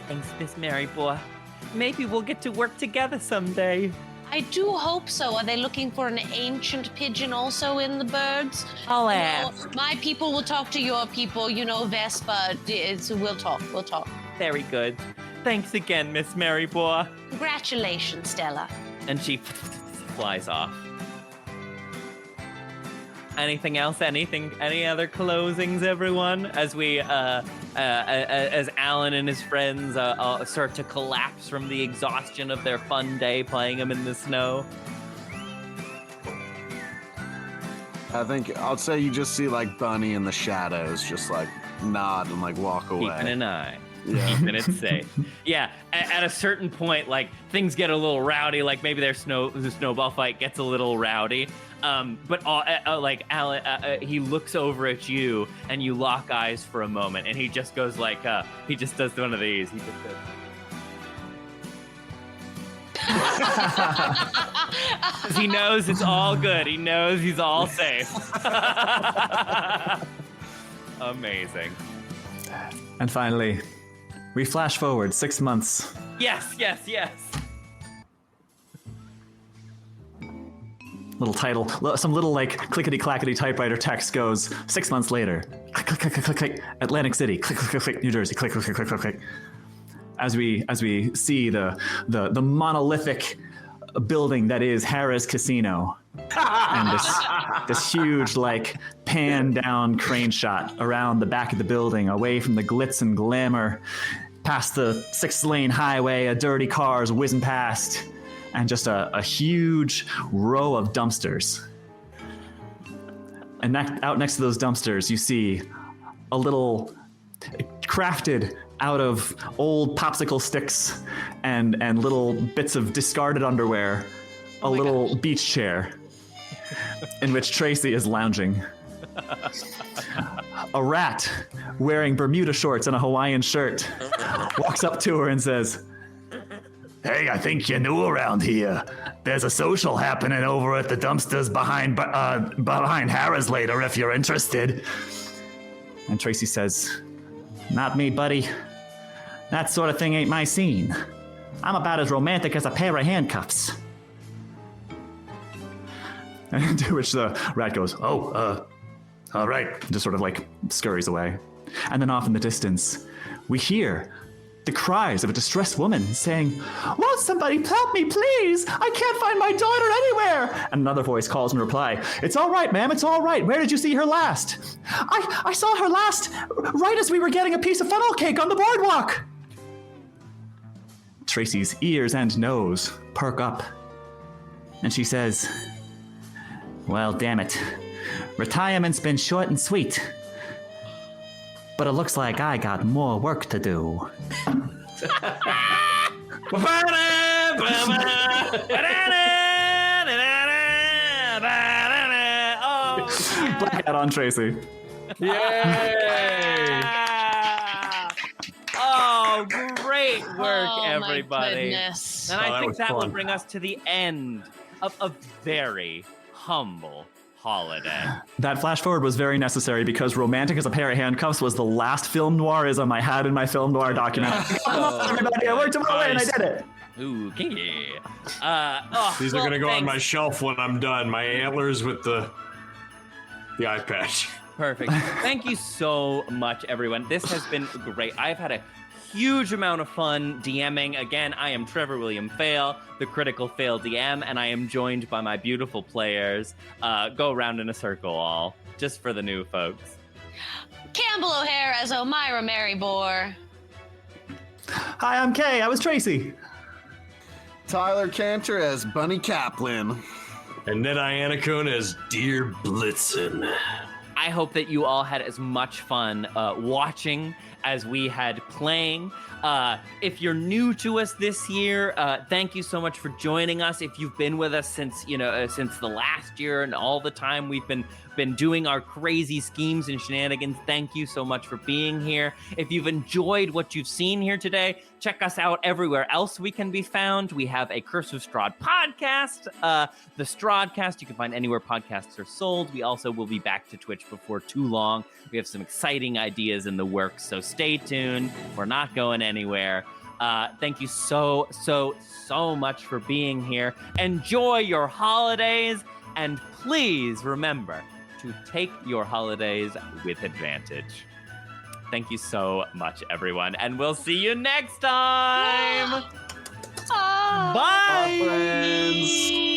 Thanks, Miss Merryboar. Maybe we'll get to work together someday. I do hope so. Are they looking for an ancient pigeon also in the birds? I'll You know, ask. my people will talk to your people. You know, Vespa. We'll talk. Very good. Thanks again, Miss Merryboar. Congratulations, Stella. And she flies off. Anything else? Any other closings, everyone? As as Alan and his friends start to collapse from the exhaustion of their fun day playing them in the snow. I think I'll say you just see like Bunny in the shadows, just like nod and like walk away. Keeping an eye. Yeah. Keeping it safe. Yeah, at a certain point, like things get a little rowdy. Like maybe the snowball fight gets a little rowdy. But like Alan, he looks over at you, and you lock eyes for a moment, and he just goes like, he just does one of these. He just goes. 'Cause he knows it's all good. He knows he's all safe. Amazing. And finally, we flash forward 6 months. Yes. Little title, some little like clickety-clackety typewriter text goes 6 months later. Click, click, click, click, click, click. Atlantic City. Click, click, click, click. New Jersey. Click, click, click, click, click, click. As we see the monolithic building that is Harrah's Casino, and this huge like pan down crane shot around the back of the building, away from the glitz and glamour, past the 6-lane highway, dirty cars whizzing past, and just a huge row of dumpsters. And out next to those dumpsters, you see a little crafted out of old popsicle sticks and little bits of discarded underwear, a little beach chair in which Tracy is lounging. A rat wearing Bermuda shorts and a Hawaiian shirt walks up to her and says, Hey, I think you're new around here. There's a social happening over at the dumpsters behind Harrah's later if you're interested. and Tracy says, "Not me, buddy. That sort of thing ain't my scene. I'm about as romantic as a pair of handcuffs." And to which the rat goes, All right. just sort of like scurries away. And then off in the distance, we hear the cries of a distressed woman saying, "Won't somebody help me, please? I can't find my daughter anywhere." And another voice calls in reply, "It's all right, ma'am, it's all right. Where did you see her last?" I saw her last right as we were getting a piece of funnel cake on the boardwalk." Tracy's ears and nose perk up. And she says, "Well, damn it. Retirement's been short and sweet. But it looks like I got more work to do." Blackout on Tracy. Yay! Oh, great work, Oh, everybody. my goodness. And Oh, I that think was that will fun. bring us to the end of a very humble holiday. That flash forward was very necessary because "Romantic as a Pair of Handcuffs" was the last film noirism I had in my film noir document. Come on, everybody, I worked my way and I did it. Ooh, kinky. These are gonna go on my shelf when I'm done. My antlers with the eye patch. Perfect. Thank you so much, everyone. This has been great. I've had a huge amount of fun DMing. Again, I am Trevor William Fayle, the Critical Fayle DM, and I am joined by my beautiful players. Go around in a circle, all, just for the new folks. Campbell O'Hare as Omirah Merryboar. Hi, I'm Kay. I was Tracy. Tyler Cantor as Bunny Kaplan. And then Ianacone as Dear Blitzen. I hope that you all had as much fun watching as we had playing. If you're new to us this year, thank you so much for joining us. If you've been with us since since the last year and all the time we've been doing our crazy schemes and shenanigans, thank you so much for being here. If you've enjoyed what you've seen here today, check us out everywhere else we can be found. We have a Curse of Strahd podcast, the Strahdcast. You can find anywhere podcasts are sold. We also will be back to Twitch before too long. We have some exciting ideas in the works, so stay tuned. We're not going anywhere. Thank you so much for being here. Enjoy your holidays, and please remember to take your holidays with advantage. Thank you so much, everyone, and we'll see you next time. Oh. Bye. Bye, friends.